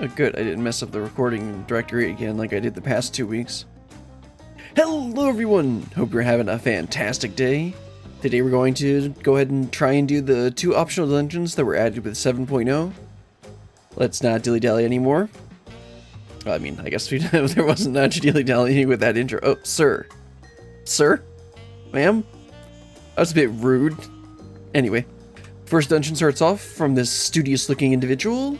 Oh, good, I didn't mess up the recording directory again like I did the past 2 weeks. Hello everyone! Hope you're having a fantastic day. Today we're going to go ahead and try and do the 2 optional dungeons that were added with 7.0. Let's not dilly-dally anymore. I mean, I guess there wasn't much dilly-dallying with that intro. Oh, sir. Sir? Ma'am? That was a bit rude. Anyway, first dungeon starts off from this studious-looking individual.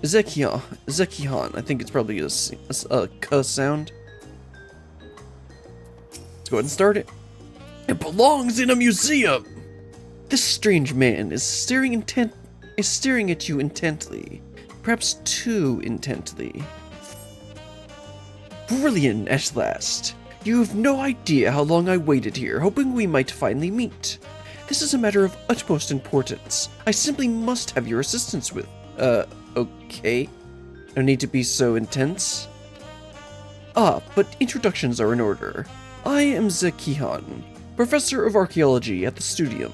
Zekihan. I think it's probably a k sound. Let's go ahead and start it. It belongs in a museum! This strange man is staring at you intently. Perhaps too intently. Brilliant at last. You have no idea how long I waited here, hoping we might finally meet. This is a matter of utmost importance. I simply must have your assistance with. Okay. No need to be so intense. But introductions are in order. I am Zekihan, Professor of Archaeology at the Studium.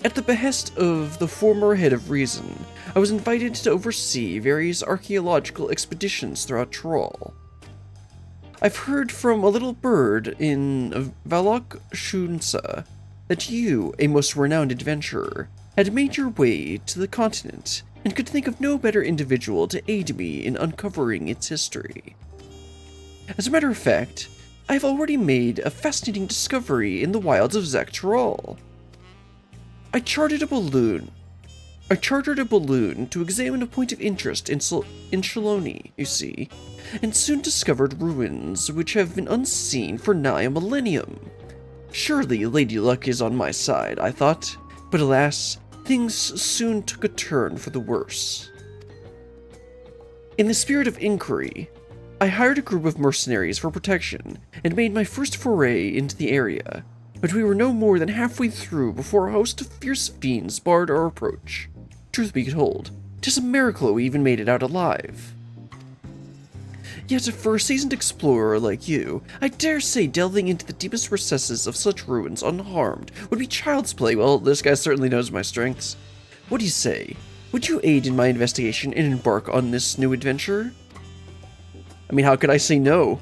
At the behest of the former head of Reason, I was invited to oversee various archaeological expeditions throughout Troll. I've heard from a little bird in Valok Shunsa that you, a most renowned adventurer, had made your way to the continent and could think of no better individual to aid me in uncovering its history. As a matter of fact, I have already made a fascinating discovery in the wilds of Zak'Trol. I chartered a balloon to examine a point of interest in Shaloni, you see, and soon discovered ruins which have been unseen for nigh a millennium. Surely Lady Luck is on my side, I thought, but alas, things soon took a turn for the worse. In the spirit of inquiry, I hired a group of mercenaries for protection and made my first foray into the area, but we were no more than halfway through before a host of fierce fiends barred our approach. Truth be told, 'tis a miracle we even made it out alive. Yet for a seasoned explorer like you, I dare say delving into the deepest recesses of such ruins unharmed would be child's play. Well, this guy certainly knows my strengths. What do you say? Would you aid in my investigation and embark on this new adventure? I mean, how could I say no?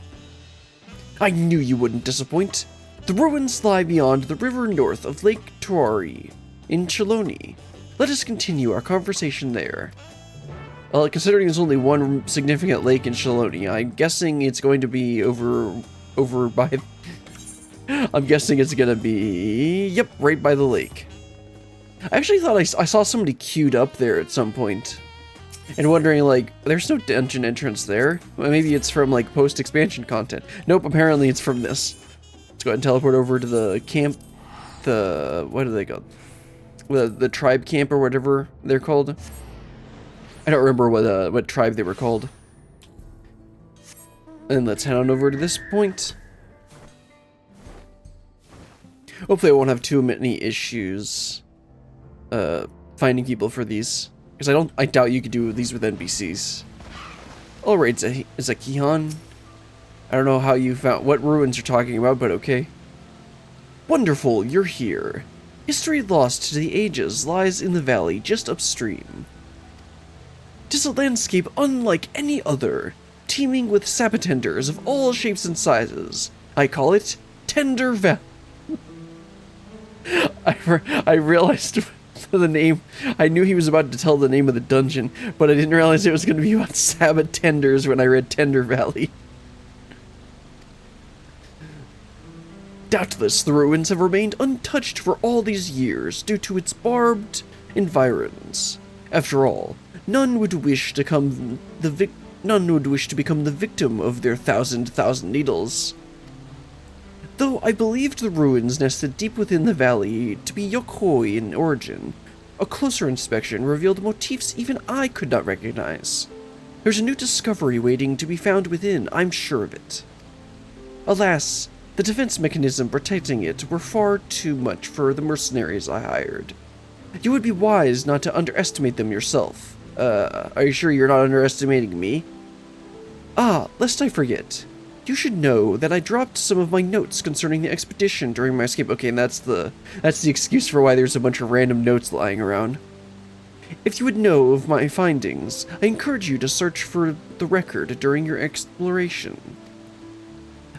I knew you wouldn't disappoint. The ruins lie beyond the river north of Lake Tuari, in Shaloni. Let us continue our conversation there. Well, considering there's only one significant lake in Shaloni, I'm guessing it's going to be over by... I'm guessing it's gonna be... Yep, right by the lake. I actually thought I saw somebody queued up there at some point. And wondering, like, there's no dungeon entrance there. Well, maybe it's from, like, post-expansion content. Nope, apparently it's from this. Let's go ahead and teleport over to the camp. What do they call? The tribe camp or whatever they're called. I don't remember what tribe they were called. And let's head on over to this point. Hopefully I won't have too many issues finding people for these. Because I doubt you could do these with NPCs. Alright, Zekihan. I don't know how you found what ruins you're talking about, but okay. Wonderful, you're here. History lost to the ages lies in the valley just upstream. 'Tis a landscape unlike any other, teeming with sapotenders of all shapes and sizes. I call it Tender Valley. I realized the name. I knew he was about to tell the name of the dungeon, but I didn't realize it was going to be about sapotenders when I read Tender Valley. Doubtless, the ruins have remained untouched for all these years due to its barbed environs. After all, none would wish to become the victim of their thousand needles. Though I believed the ruins nested deep within the valley to be Yokoi in origin, a closer inspection revealed motifs even I could not recognize. There's a new discovery waiting to be found within, I'm sure of it. Alas, the defense mechanism protecting it were far too much for the mercenaries I hired. You would be wise not to underestimate them yourself. Are you sure you're not underestimating me? Lest I forget. You should know that I dropped some of my notes concerning the expedition during my escape. Okay, and that's the excuse for why there's a bunch of random notes lying around. If you would know of my findings, I encourage you to search for the record during your exploration.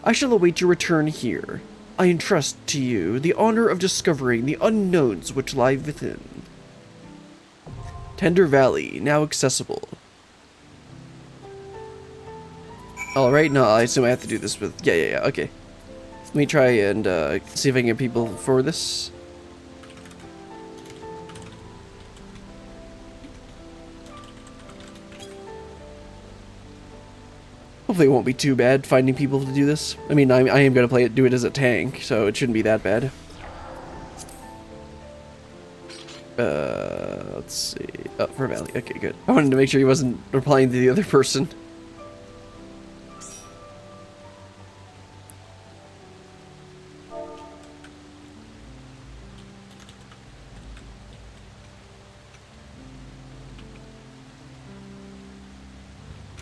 I shall await your return here. I entrust to you the honor of discovering the unknowns which lie within. Tender Valley, now accessible. Alright, no, I assume I have to do this with... Yeah, okay. Let me try and see if I can get people for this. Hopefully it won't be too bad finding people to do this. I mean, I am going to do it as a tank, so it shouldn't be that bad. Let's see. Oh, for Valley. Okay, good. I wanted to make sure he wasn't replying to the other person.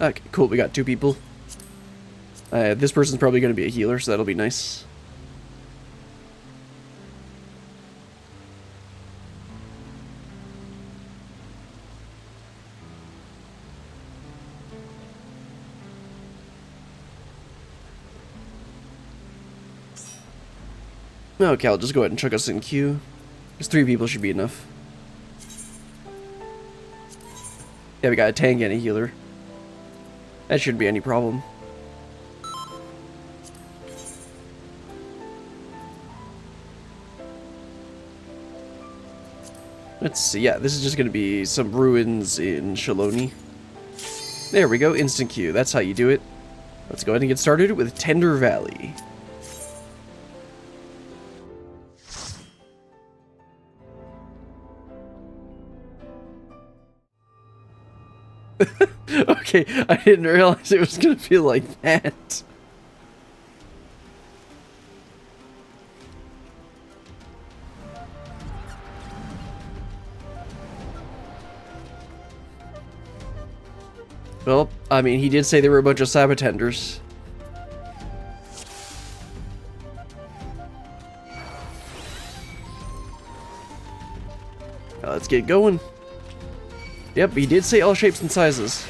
Okay, cool. We got 2 people. This person's probably going to be a healer, so that'll be nice. Okay, I'll just go ahead and chuck us in queue. Because 3 people should be enough. Yeah, we got a tank and a healer. That shouldn't be any problem. Let's see, yeah, this is just going to be some ruins in Shaloni. There we go, instant queue. That's how you do it. Let's go ahead and get started with Tender Valley. Okay, I didn't realize it was gonna feel like that. Well, I mean, he did say there were a bunch of sabotenders. Let's get going. Yep, he did say all shapes and sizes.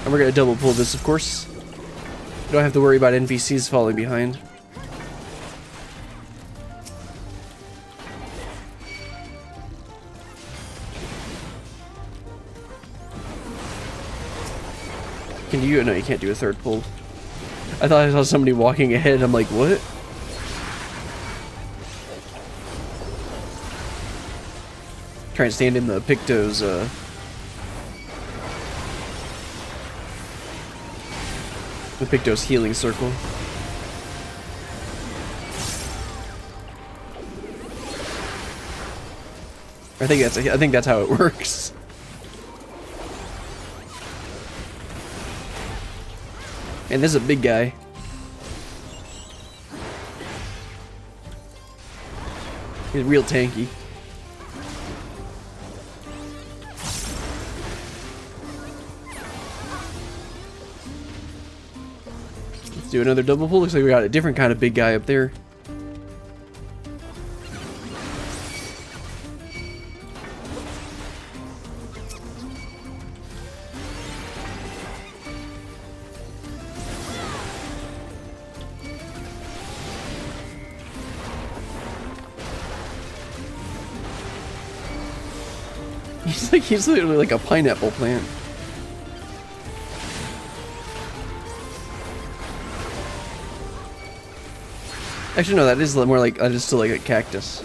And we're gonna double pull this, of course. We don't have to worry about NPCs falling behind. Can you? No, you can't do a third pull. I thought I saw somebody walking ahead. I'm like, what? Try and stand in the Picto's, the Picto's healing circle. I think that's how it works. And this is a big guy. He's real tanky. Let's do another double pull. Looks like we got a different kind of big guy up there. He's literally like a pineapple plant. Actually, no, that is more like, that is still like a cactus.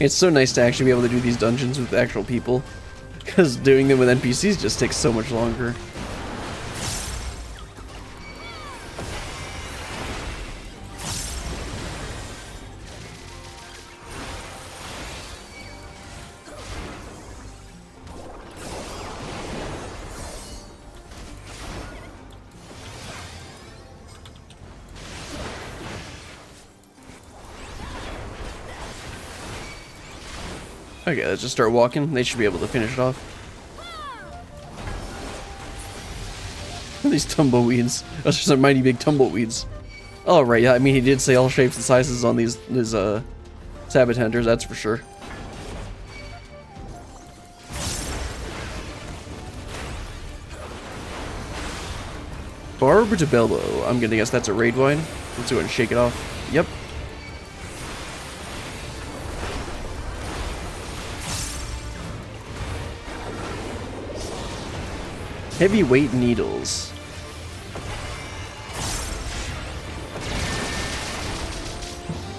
It's so nice to actually be able to do these dungeons with actual people, because doing them with NPCs just takes so much longer. Okay, let's just start walking. They should be able to finish it off. These tumbleweeds. Those are some mighty big tumbleweeds. Oh, right, yeah, I mean, he did say all shapes and sizes on these Sabbath Hunters, that's for sure. Barb de Bello. I'm gonna guess that's a raid wine. Let's go ahead and shake it off. Yep. Heavyweight needles.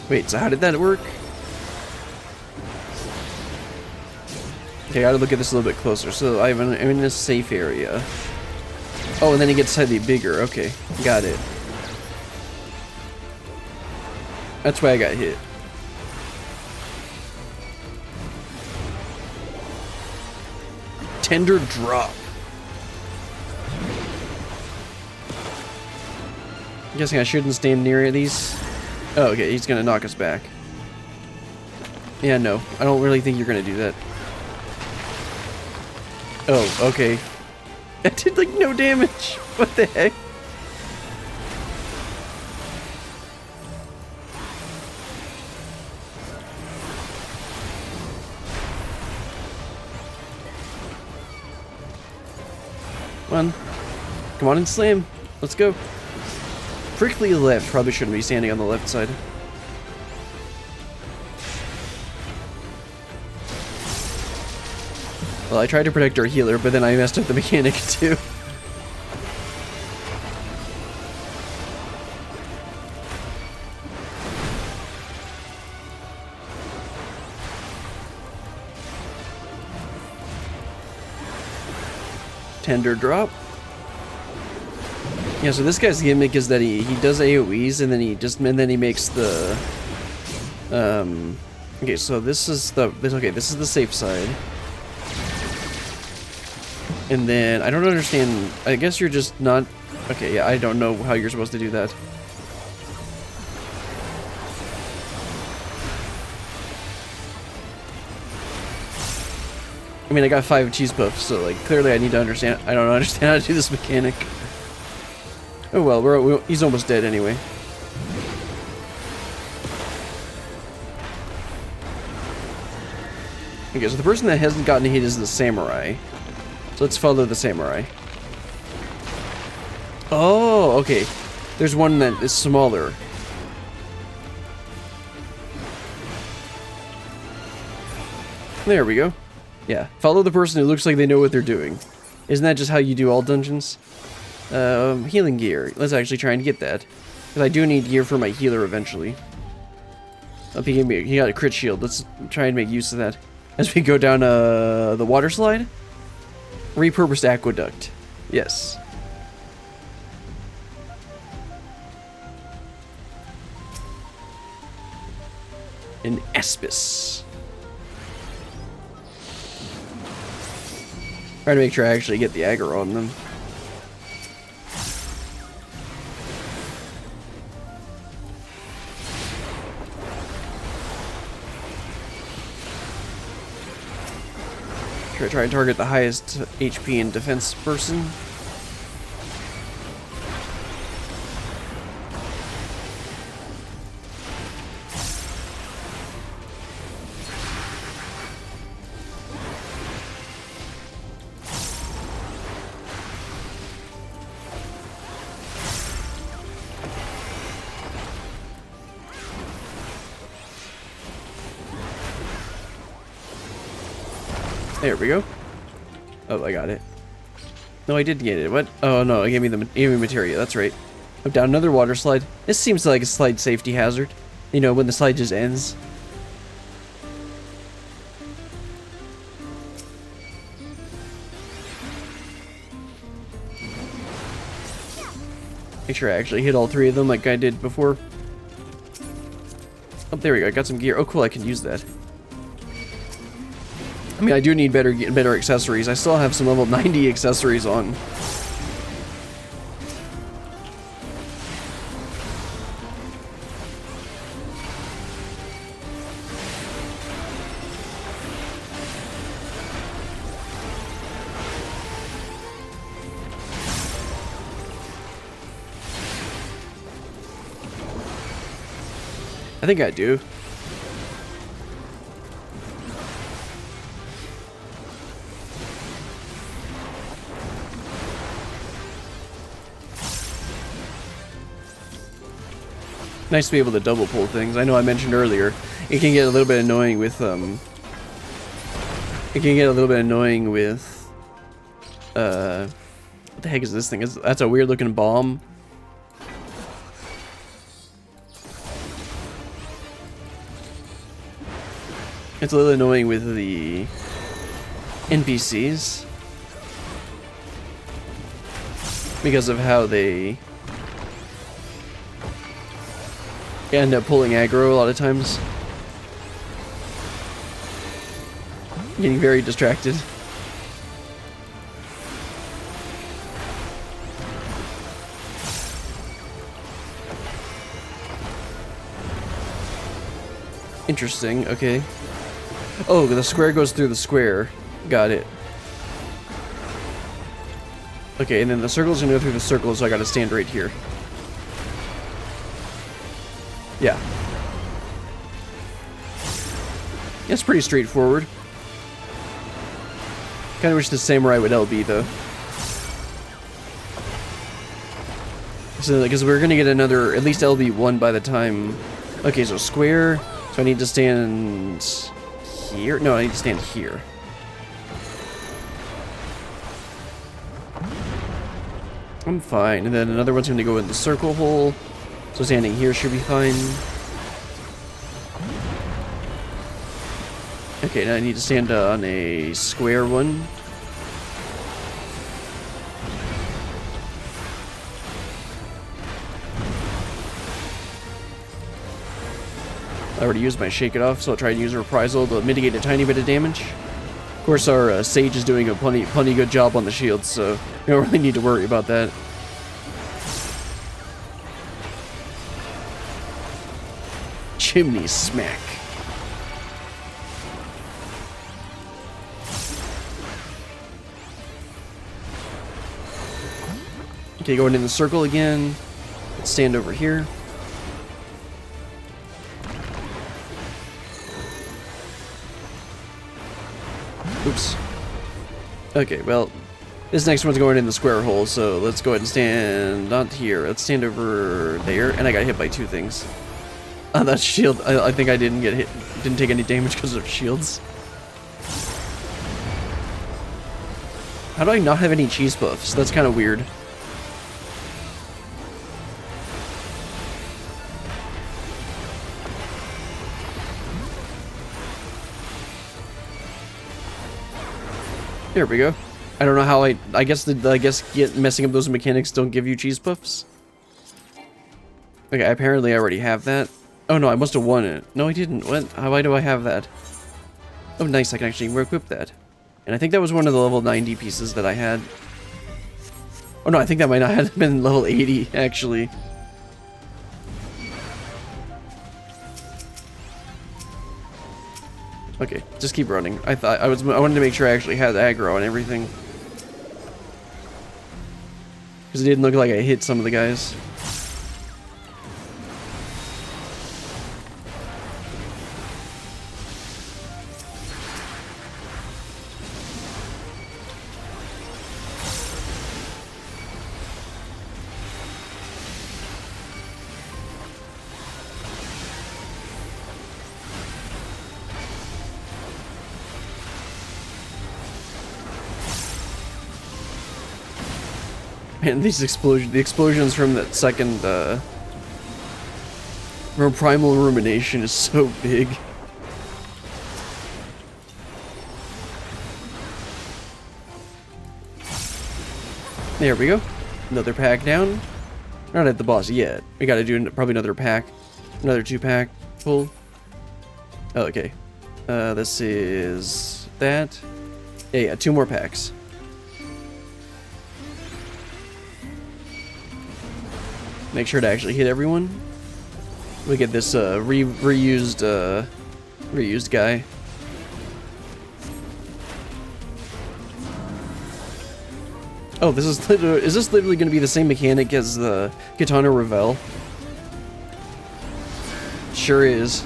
Wait, so how did that work? Okay, I gotta look at this a little bit closer. So I'm in a safe area. Oh, and then it gets slightly bigger. Okay, got it. That's why I got hit. Tender drop. I'm guessing I shouldn't stand near these. Oh, okay, he's gonna knock us back. Yeah, no, I don't really think you're gonna do that. Oh, okay. That did like no damage. What the heck? Come on and slam. Let's go. Prickly left. Probably shouldn't be standing on the left side. Well, I tried to protect our healer, but then I messed up the mechanic too. Tender drop. Yeah, so this guy's gimmick is that he does AoEs and then he makes the okay, so this is the safe side. And then I don't understand, I guess you're just not okay, yeah, I don't know how you're supposed to do that. I mean, I got 5 cheese puffs, so like clearly I need to understand. I don't understand how to do this mechanic. Oh well, he's almost dead anyway. Okay, so the person that hasn't gotten hit is the samurai. So let's follow the samurai. Oh, okay. There's one that is smaller. There we go. Yeah, follow the person who looks like they know what they're doing. Isn't that just how you do all dungeons? Healing gear. Let's actually try and get that. Because I do need gear for my healer eventually. Oh, he got a crit shield. Let's try and make use of that. As we go down the water slide. Repurposed aqueduct. Yes. An Espis. Try to make sure I actually get the aggro on them. Try and target the highest HP and defense person. There we go. Oh, I got it. No, I did get it. What? Oh no, it gave me materia. That's right. I'm down another water slide. This seems like a slide safety hazard. You know, when the slide just ends. Make sure I actually hit all 3 of them like I did before. Oh, there we go. I got some gear. Oh, cool. I can use that. I mean, I do need better accessories. I still have some level 90 accessories on. I think I do. Nice to be able to double pull things. I know I mentioned earlier, it can get a little bit annoying with, what the heck is this thing? That's a weird looking bomb. It's a little annoying with the NPCs because of how they end up pulling aggro a lot of times. Getting very distracted. Interesting, okay. Oh, the square goes through the square. Got it. Okay, and then the circle's gonna go through the circle, so I gotta stand right here. Yeah. It's pretty straightforward. Kinda wish the samurai would LB though. So, because we're gonna get another, at least LB1 by the time. Okay, so square. So I need to stand here? No, I need to stand here. I'm fine. And then another one's gonna go in the circle hole. So standing here should be fine. Okay, now I need to stand on a square one. I already used my Shake It Off, so I'll try and use a Reprisal to mitigate a tiny bit of damage. Of course, our Sage is doing a plenty good job on the shields, so we don't really need to worry about that. Chimney Smack. Okay, going in the circle again. Let's stand over here. Oops. Okay, well, this next one's going in the square hole, so let's go ahead and stand not here. Let's stand over there, and I got hit by two things. Oh, that shield. I think I didn't get hit. Didn't take any damage because of shields. How do I not have any cheese buffs? That's kind of weird. There we go. I don't know how I guess messing up those mechanics don't give you cheese puffs. Okay, apparently I already have that. Oh no, I must have won it. No, I didn't. What? Why do I have that? Oh, nice. I can actually equip that. And I think that was one of the level 90 pieces that I had. Oh no, I think that might not have been level 80 actually. Okay, just keep running. I wanted to make sure I actually had aggro and everything. Because it didn't look like I hit some of the guys. Man, the explosions from that second, Primal Rumination is so big. There we go. Another pack down. We're not at the boss yet. We gotta do probably another pack. Another 2-pack full. Oh, okay. This is that. Yeah, 2 more packs. Make sure to actually hit everyone. We get this reused guy. Oh, is this literally going to be the same mechanic as the Katana Revel? sure is.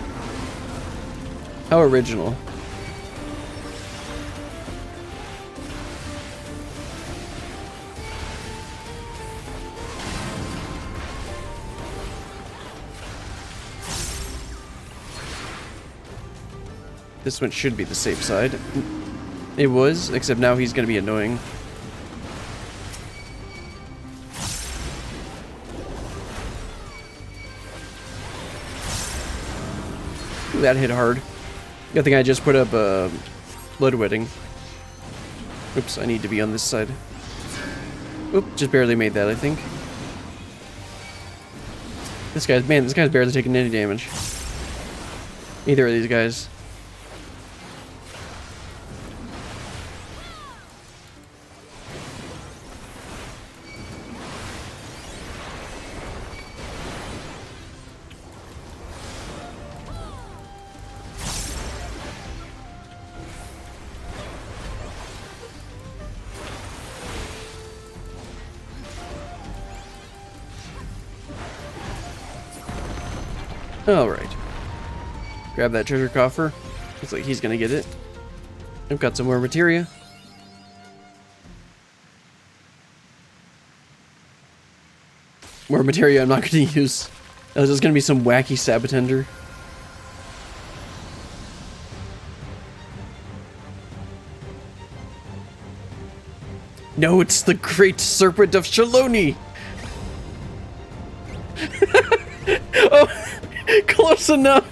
How original. This one should be the safe side. It was, except now he's gonna be annoying. Ooh, that hit hard. Good thing I just put up blood wedding. Oops, I need to be on this side. Oop, just barely made that, I think. This guy's barely taking any damage. Either of these guys. Alright. Grab that treasure coffer. Looks like he's gonna get it. I've got some more materia. More materia I'm not gonna use. There's just gonna be some wacky Sabatender. No, it's the Great Serpent of Shaloni! Oh, close enough!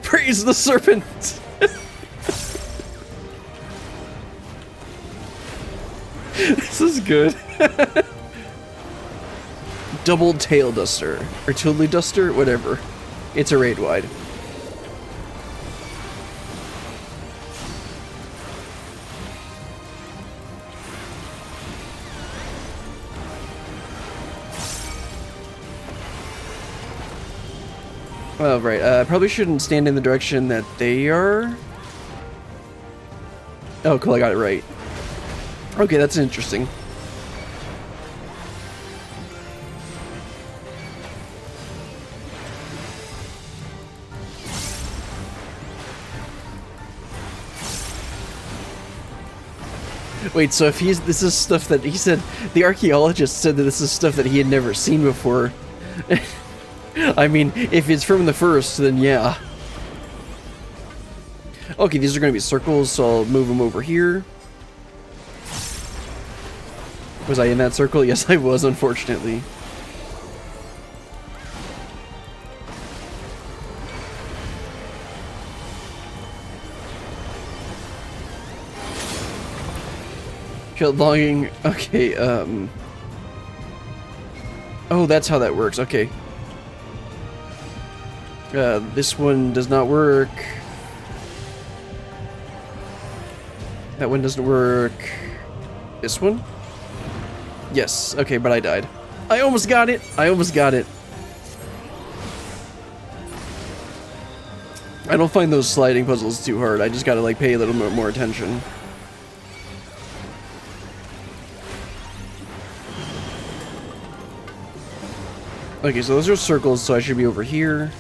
Praise the serpent! This is good. Double tail duster. Or Totally duster? Whatever. It's a raid wide. Oh, right. I probably shouldn't stand in the direction that they are. Oh, cool. I got it right. Okay, that's interesting. Wait, so if this is stuff that he said, the archaeologist said that this is stuff that he had never seen before. I mean, if it's from the first, then yeah. Okay, these are going to be circles, so I'll move them over here. Was I in that circle? Yes, I was, unfortunately. Killed longing. Okay, oh, that's how that works. Okay. This one does not work. That one doesn't work. This one? Yes. Okay, but I died. I almost got it. I almost got it. I don't find those sliding puzzles too hard. I just gotta like pay a little bit more attention. Okay, so those are circles, so I should be over here.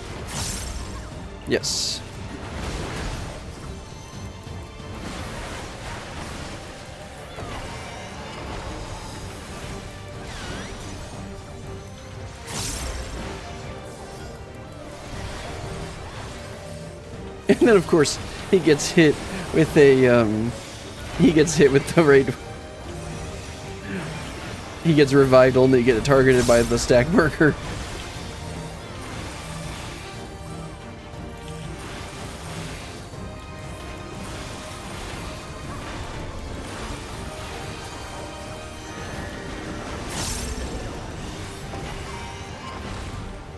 Yes. And then, of course, he gets hit with a, he gets hit with the raid. He gets revived only to get targeted by the stack marker.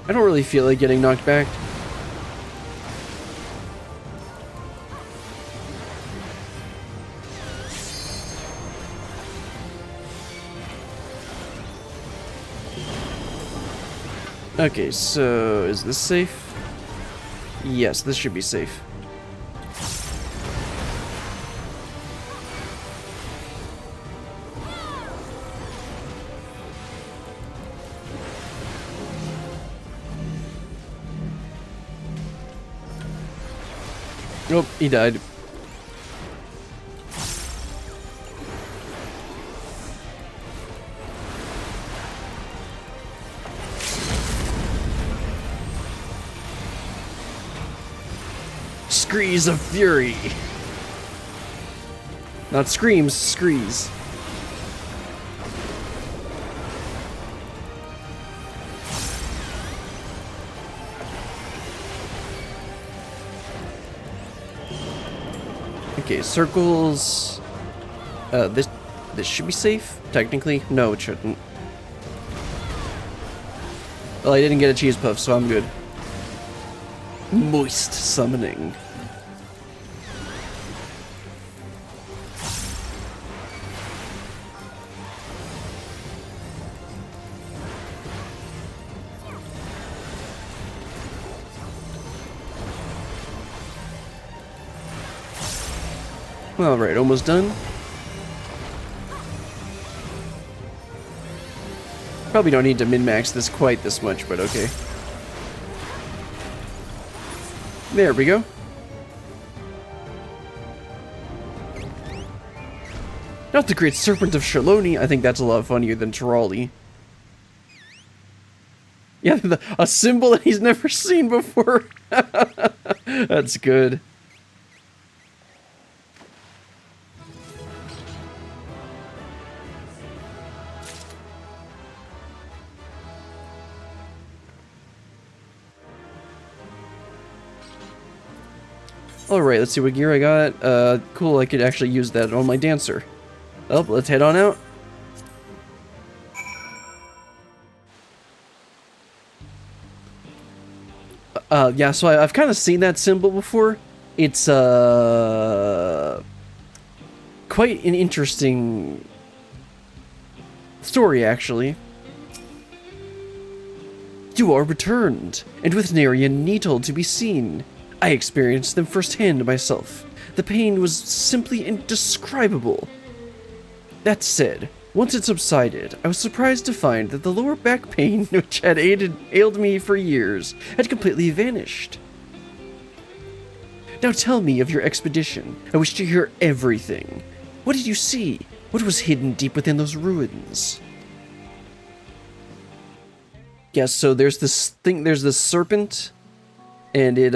I don't really feel like getting knocked back. Okay, so is this safe? Yes, this should be safe. Nope, he died. Screes of fury. Not screams, screes. Okay, circles. This should be safe, technically. No, it shouldn't. Well, I didn't get a cheese puff, so I'm good. Moist summoning. Alright, almost done. Probably don't need to min-max this quite this much, but okay. There we go. Not the Great Serpent of Shaloni. I think that's a lot funnier than Tirali. Yeah, a symbol that he's never seen before. That's good. Alright, let's see what gear I got. Cool, I could actually use that on my dancer. Oh, let's head on out. Yeah, so I've kind of seen that symbol before. It's, quite an interesting story, actually. You are returned, and with nary a needle to be seen. I experienced them firsthand myself. The pain was simply indescribable. That said, once it subsided, I was surprised to find that the lower back pain, which had ailed me for years, had completely vanished. Now tell me of your expedition. I wish to hear everything. What did you see? What was hidden deep within those ruins? Yeah, so there's this thing, there's this serpent, and it,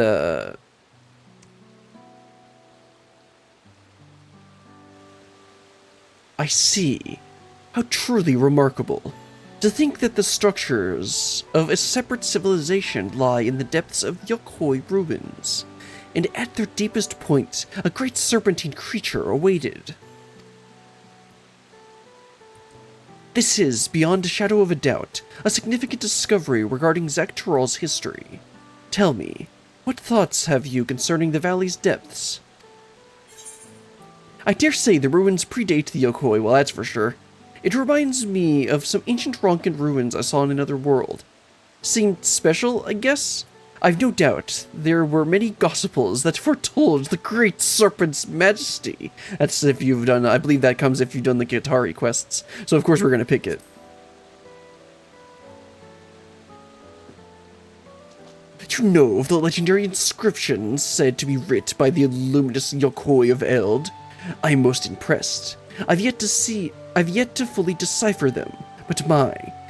I see. How truly remarkable. To think that the structures of a separate civilization lie in the depths of Yokoi ruins, and at their deepest point, a great serpentine creature awaited. This is, beyond a shadow of a doubt, a significant discovery regarding Zak'Tural's history. Tell me, what thoughts have you concerning the valley's depths? I dare say the ruins predate the Yokoi, well that's for sure. It reminds me of some ancient Ronkan ruins I saw in another world. Seemed special, I guess? I've no doubt there were many gospels that foretold the great serpent's majesty. That's if you've done, I believe that comes if you've done the Gitari quests. So of course we're gonna pick it. You know of the legendary inscriptions said to be writ by the luminous Yokoi of Eld? I'm most impressed. I've yet to fully decipher them, but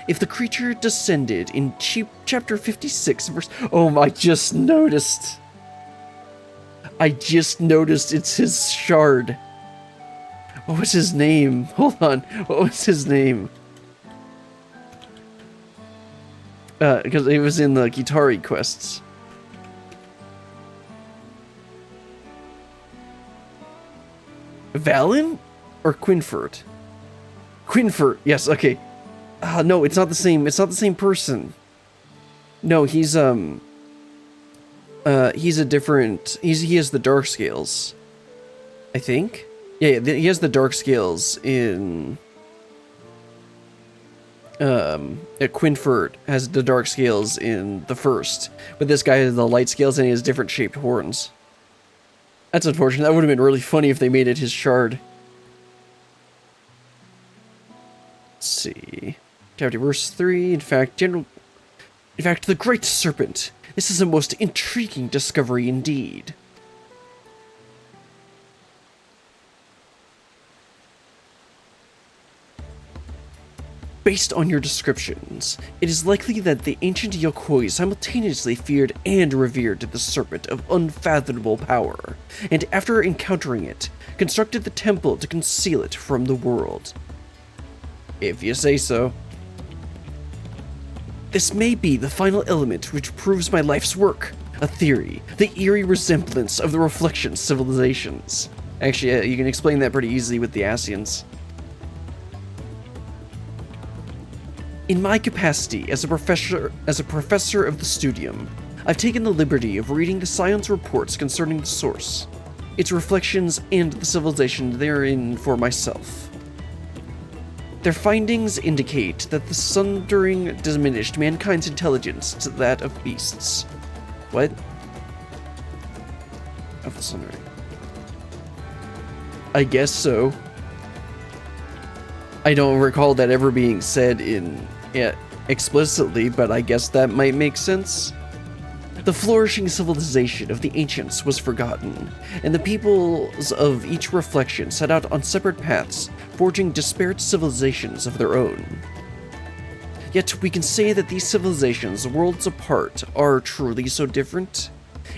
if the creature descended in chapter 56 verse... Oh, I just noticed it's his shard. What was his name? Hold on, what was his name? Because it was in the Gitari quests. Valen? Or Quinford? Quinford, yes, okay. No, it's not the same, it's not the same person. No, he's a different, he has the dark scales. I think? Yeah, he has the dark scales in... Quinford has the dark scales in the first, but this guy has the light scales and he has different shaped horns. That's unfortunate. That would have been really funny if they made it his shard. Let's see. Chapter verse 3. In fact, the great serpent. This is a most intriguing discovery indeed. Based on your descriptions, it is likely that the ancient Yokoi simultaneously feared and revered the serpent of unfathomable power, and after encountering it, constructed the temple to conceal it from the world. If you say so. This may be the final element which proves my life's work. A theory, the eerie resemblance of the reflection civilizations. Actually, you can explain that pretty easily with the Asians. In my capacity as a professor of the studium, I've taken the liberty of reading the science reports concerning the source, its reflections, and the civilization therein for myself. Their findings indicate that the sundering diminished mankind's intelligence to that of beasts. What? Of the sundering. I guess so. I don't recall that ever being said explicitly, but I guess that might make sense. The flourishing civilization of the ancients was forgotten, and the peoples of each reflection set out on separate paths, forging disparate civilizations of their own. Yet we can say that these civilizations, worlds apart, are truly so different?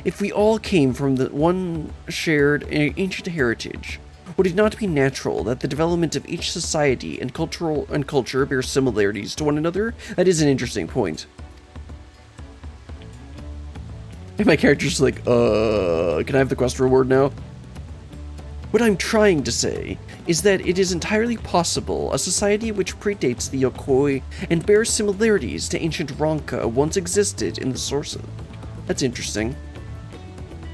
If we all came from the one shared ancient heritage, would it not be natural that the development of each society and culture bear similarities to one another? That is an interesting point. And my character's like, can I have the quest reward now? What I'm trying to say is that it is entirely possible a society which predates the Yokoi and bears similarities to ancient Ronka once existed in the sources. That's interesting.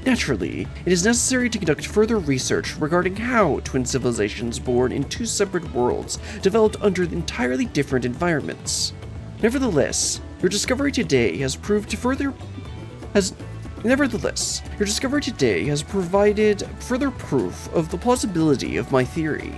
Naturally, it is necessary to conduct further research regarding how twin civilizations born in two separate worlds developed under entirely different environments. Nevertheless, your discovery today has provided further proof of the plausibility of my theory.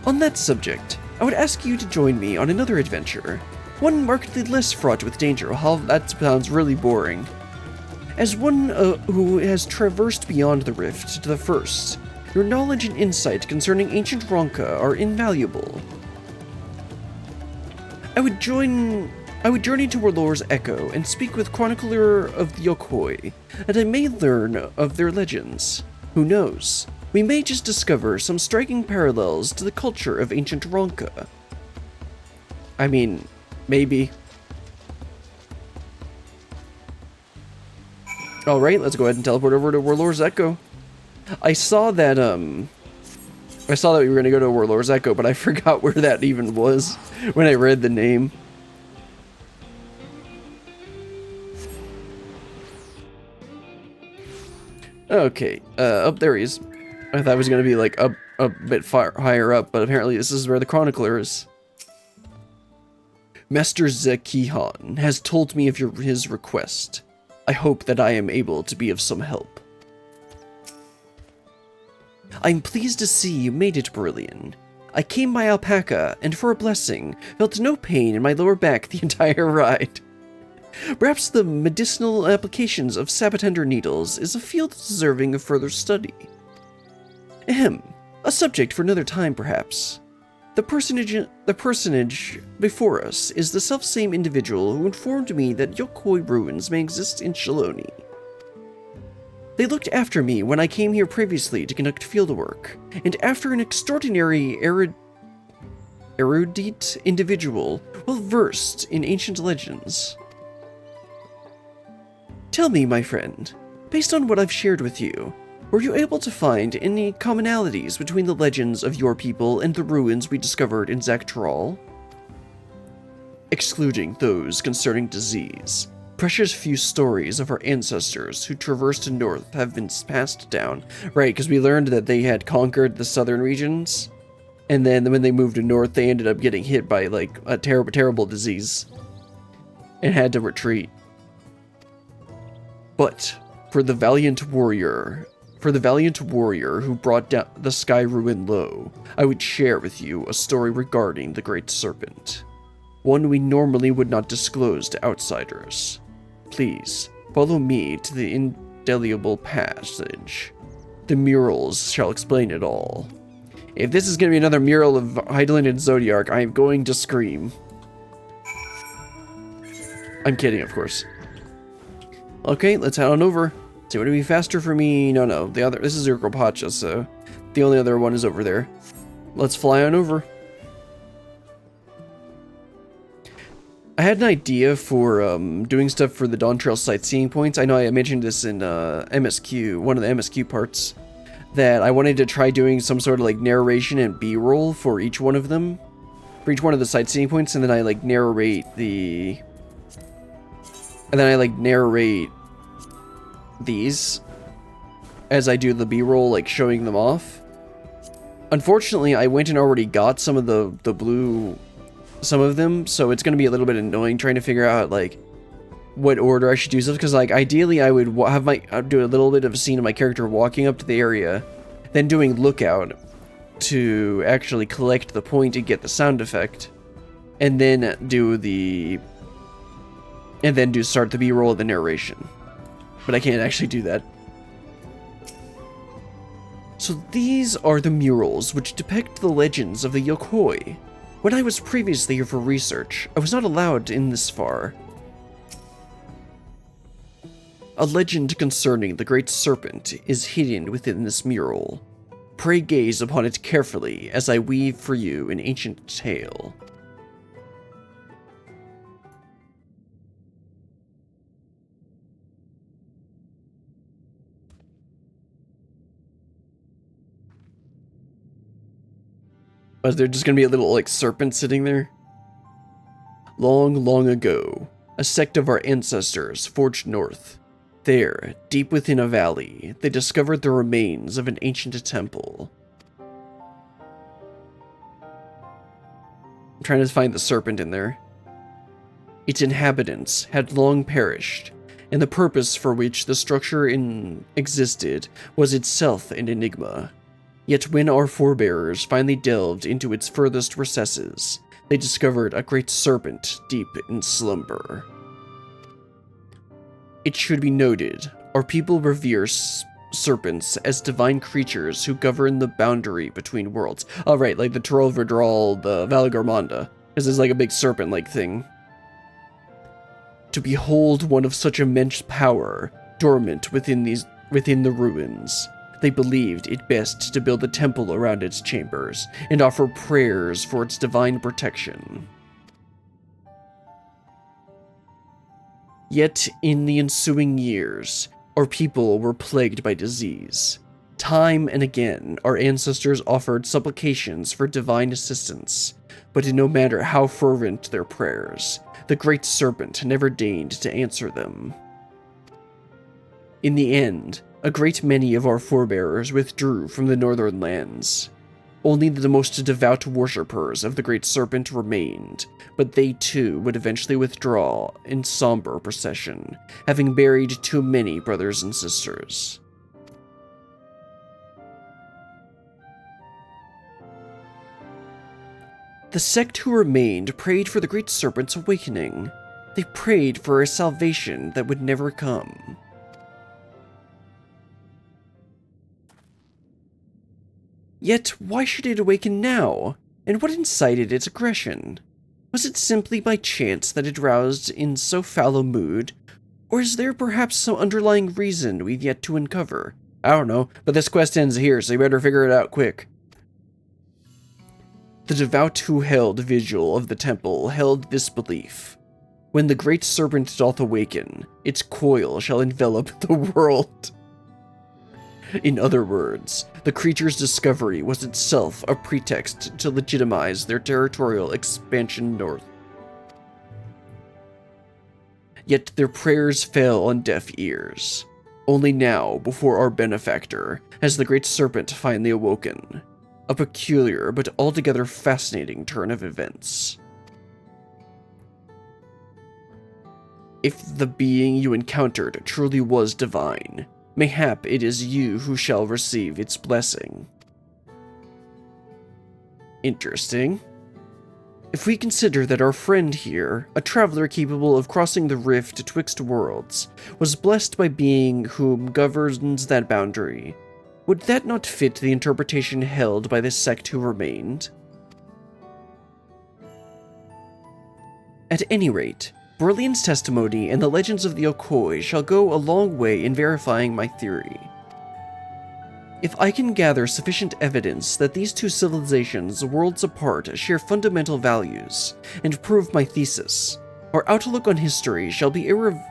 On that subject, I would ask you to join me on another adventure. One markedly less fraught with danger. Well, that sounds really boring. As one who has traversed beyond the rift to the first, your knowledge and insight concerning ancient Ronka are invaluable. I would journey to Warlor's Echo and speak with chronicler of the Yokoi, and I may learn of their legends. Who knows? We may just discover some striking parallels to the culture of ancient Ronka. I mean, maybe. Alright, let's go ahead and teleport over to Warlor's Echo. I saw that we were gonna go to Warlor's Echo, but I forgot where that even was when I read the name. Okay, up there he is. I thought it was gonna be like a bit far higher up, but apparently this is where the chronicler is. Master Zekihan has told me of his request. I hope that I am able to be of some help. I'm pleased to see you made it, Brilliant. I came by alpaca, and for a blessing, felt no pain in my lower back the entire ride. Perhaps the medicinal applications of sabatender needles is a field deserving of further study. Ahem, a subject for another time perhaps. The personage before us is the selfsame individual who informed me that Yokoi ruins may exist in Shaloni. They looked after me when I came here previously to conduct fieldwork, and after an extraordinary erudite individual well versed in ancient legends. Tell me, my friend, based on what I've shared with you, were you able to find any commonalities between the legends of your people and the ruins we discovered in Dawntrail? Excluding those concerning disease, precious few stories of our ancestors who traversed north have been passed down. Right, because we learned that they had conquered the southern regions, and then when they moved to north, they ended up getting hit by like a terrible disease and had to retreat. But for the valiant warrior who brought down the sky ruin low, I would share with you a story regarding the Great Serpent. One we normally would not disclose to outsiders. Please, follow me to the indelible passage. The murals shall explain it all. If this is going to be another mural of Hydaelyn and Zodiark, I am going to scream. I'm kidding, of course. Okay, let's head on over. See, would it be faster for me? No. This is Urkopacha, so the only other one is over there. Let's fly on over. I had an idea for doing stuff for the Dawntrail sightseeing points. I know I mentioned this in MSQ, one of the MSQ parts, that I wanted to try doing some sort of like narration and B-roll for each one of them, for each one of the sightseeing points, and then I like narrate these as I do the B-roll, like showing them off. Unfortunately, I went and already got some of the blue, some of them, so it's going to be a little bit annoying trying to figure out like what order I should do stuff, because like ideally I would I'd do a little bit of a scene of my character walking up to the area, then doing lookout to actually collect the point and get the sound effect, and then start the B-roll of the narration. But I can't actually do that. So these are the murals which depict the legends of the Yokoi. When I was previously here for research, I was not allowed in this far. A legend concerning the Great Serpent is hidden within this mural. Pray gaze upon it carefully as I weave for you an ancient tale. Was there just gonna be a little, like, serpent sitting there? Long, long ago, a sect of our ancestors forged north. There, deep within a valley, they discovered the remains of an ancient temple. I'm trying to find the serpent in there. Its inhabitants had long perished, and the purpose for which the structure existed was itself an enigma. Yet when our forebears finally delved into its furthest recesses, they discovered a great serpent deep in slumber. It should be noted, our people revere serpents as divine creatures who govern the boundary between worlds. Oh right, like the Troll Verdral, the Valagarmonda, because there's like a big serpent-like thing. To behold one of such immense power dormant within the ruins, they believed it best to build a temple around its chambers and offer prayers for its divine protection. Yet, in the ensuing years, our people were plagued by disease. Time and again, our ancestors offered supplications for divine assistance, but no matter how fervent their prayers, the Great Serpent never deigned to answer them. In the end, a great many of our forebears withdrew from the northern lands. Only the most devout worshippers of the Great Serpent remained, but they too would eventually withdraw in somber procession, having buried too many brothers and sisters. The sect who remained prayed for the Great Serpent's awakening. They prayed for a salvation that would never come. Yet, why should it awaken now? And what incited its aggression? Was it simply by chance that it roused in so foul a mood? Or is there perhaps some underlying reason we've yet to uncover? I don't know, but this quest ends here, so you better figure it out quick. The devout who held vigil of the temple held this belief. When the Great Serpent doth awaken, its coil shall envelop the world. In other words, the creature's discovery was itself a pretext to legitimize their territorial expansion north. Yet their prayers fell on deaf ears. Only now, before our benefactor, has the Great Serpent finally awoken. A peculiar but altogether fascinating turn of events. If the being you encountered truly was divine, mayhap it is you who shall receive its blessing. Interesting. If we consider that our friend here, a traveler capable of crossing the rift twixt worlds, was blessed by being whom governs that boundary, Would that not fit the interpretation held by the sect who remained? At any rate, Brilliant's testimony and the legends of the Okoye shall go a long way in verifying my theory. If I can gather sufficient evidence that these two civilizations, worlds apart, share fundamental values, and prove my thesis, our outlook on history shall be irrevocably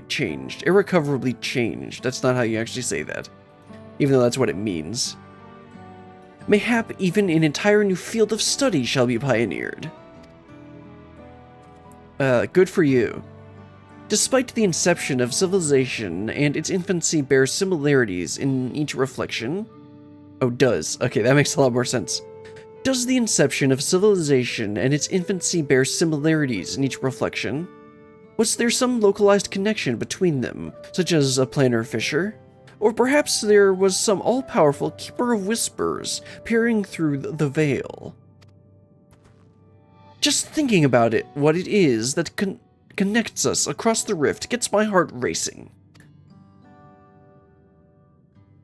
changed. Irrecoverably changed. That's not how you actually say that, even though that's what it means. Mayhap even an entire new field of study shall be pioneered. Good for you. Despite the inception of civilization and its infancy bears similarities in each reflection... Oh, does. Okay, that makes a lot more sense. Does the inception of civilization and its infancy bear similarities in each reflection? Was there some localized connection between them, such as a planar fissure? Or perhaps there was some all-powerful keeper of whispers peering through the veil? Just thinking about it, what it is that connects us across the rift gets my heart racing.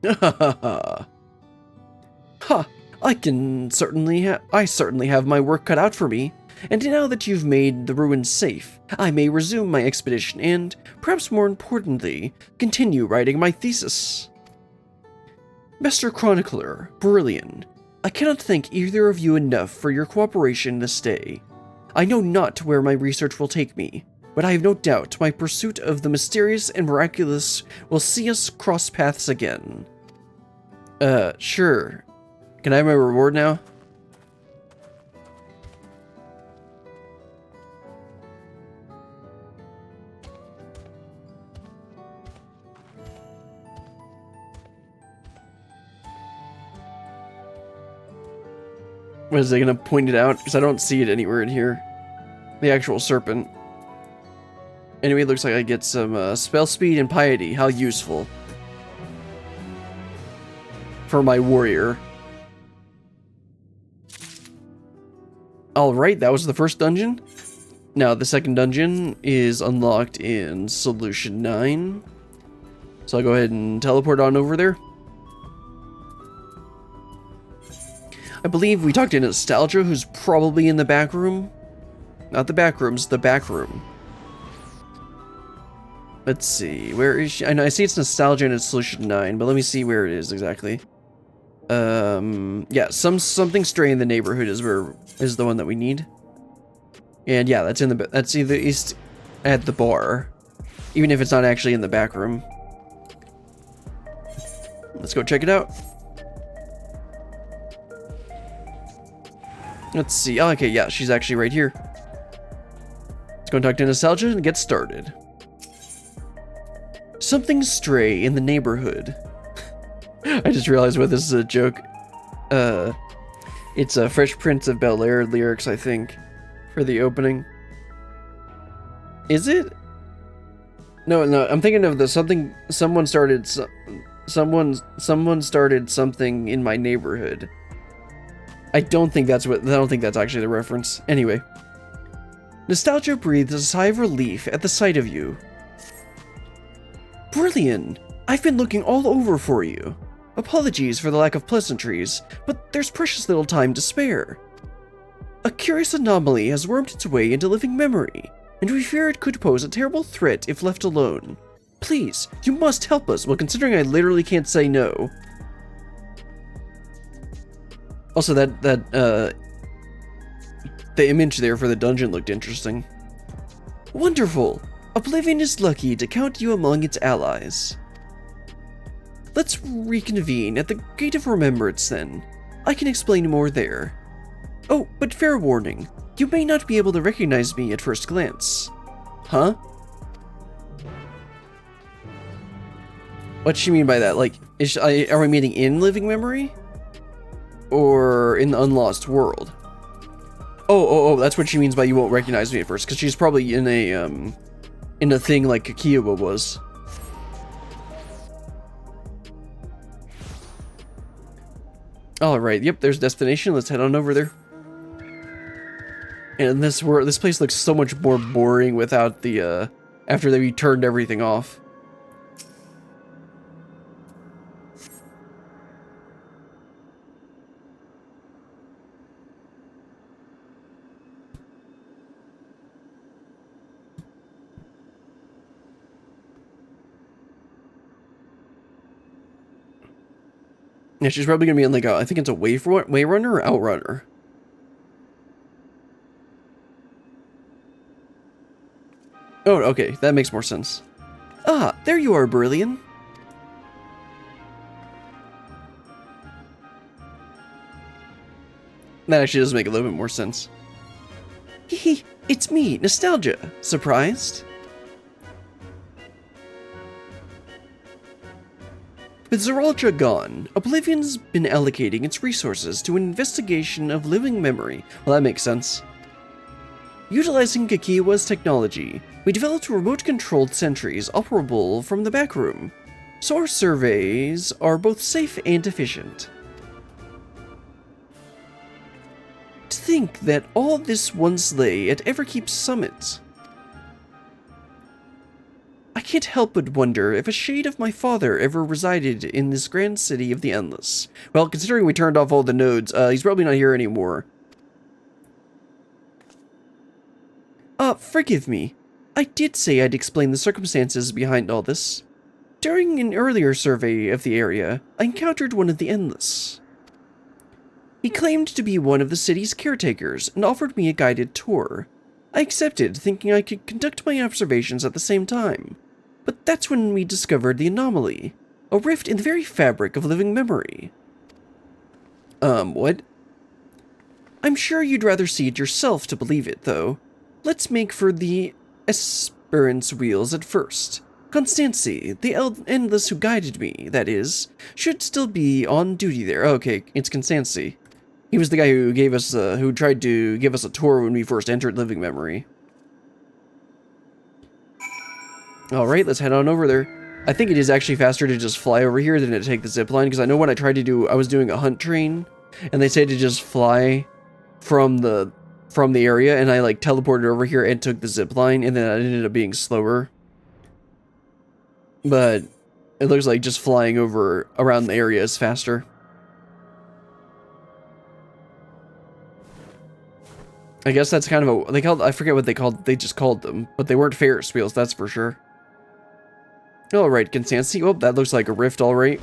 Ha! I certainly have my work cut out for me, and now that you've made the ruins safe, I may resume my expedition and, perhaps more importantly, continue writing my thesis. Master Chronicler, Brilliant, I cannot thank either of you enough for your cooperation this day. I know not where my research will take me, but I have no doubt my pursuit of the mysterious and miraculous will see us cross paths again. Sure. Can I have my reward now? What, is they gonna point it out? Because I don't see it anywhere in here. The actual serpent. Anyway, it looks like I get some spell speed and piety. How useful. For my warrior. Alright, that was the first dungeon. Now, the second dungeon is unlocked in Solution 9. So I'll go ahead and teleport on over there. I believe we talked to Nostalgia, who's probably in the back room. Not the back rooms, the back room. Let's see, where is she? I know I see it's Nostalgia and it's Solution 9, but let me see where it is exactly. Yeah, something stray in the neighborhood is the one that we need. And yeah, that's either east at the bar, even if it's not actually in the back room. Let's go check it out. Let's see. Oh, okay, yeah, she's actually right here. Let's go and talk to Nostalgia and get started. Something stray in the neighborhood. I just realized what this is a joke. It's a Fresh Prince of Bel-Air lyrics, I think, for the opening. Is it? No, I'm thinking of the someone started something in my neighborhood. I don't think that's actually the reference. Anyway. Nostalgia breathes a sigh of relief at the sight of you. Brilliant! I've been looking all over for you. Apologies for the lack of pleasantries, but there's precious little time to spare. A curious anomaly has wormed its way into living memory, and we fear it could pose a terrible threat if left alone. Please, you must help us. Well, considering I literally can't say no. Also, the image there for the dungeon looked interesting. Wonderful! Oblivion is lucky to count you among its allies. Let's reconvene at the Gate of Remembrance then. I can explain more there. Oh, but fair warning, you may not be able to recognize me at first glance. Huh? What's she mean by that? Like, are we meeting in living memory? Or in the unlost world? Oh, that's what she means by you won't recognize me at first, because she's probably in a thing like Kakiwa was. Alright, yep, there's destination. Let's head on over there. And this place looks so much more boring without the, after they turned everything off. Yeah, she's probably gonna be on like I think it's a Wayrunner or Outrunner. Oh, okay, that makes more sense. Ah, there you are, Berlian. That actually does make a little bit more sense. Hehe, it's me, Nostalgia. Surprised? With Zeralcha gone, Oblivion's been allocating its resources to an investigation of living memory. Well, that makes sense. Utilizing Gakiwa's technology, we developed remote-controlled sentries operable from the back room, so our surveys are both safe and efficient. To think that all this once lay at Everkeep's summit. I can't help but wonder if a shade of my father ever resided in this grand city of the Endless. Well, considering we turned off all the nodes, he's probably not here anymore. Forgive me. I did say I'd explain the circumstances behind all this. During an earlier survey of the area, I encountered one of the Endless. He claimed to be one of the city's caretakers and offered me a guided tour. I accepted, thinking I could conduct my observations at the same time. But that's when we discovered the anomaly. A rift in the very fabric of living memory. What? I'm sure you'd rather see it yourself to believe it, though. Let's make for the Esperance wheels at first. Constancy, the Endless who guided me, that is, should still be on duty there. Okay, it's Constancy. He was the guy who gave us, who tried to give us a tour when we first entered living memory. Alright, let's head on over there. I think it is actually faster to just fly over here than to take the zipline, because I know when I tried to do, I was doing a hunt train, and they said to just fly from the area, and I like teleported over here and took the zipline, and then it ended up being slower. But it looks like just flying over around the area is faster. I guess that's kind of I forget what they just called them, but they weren't Ferris wheels, that's for sure. Alright, Constancy. Oh, that looks like a rift, alright.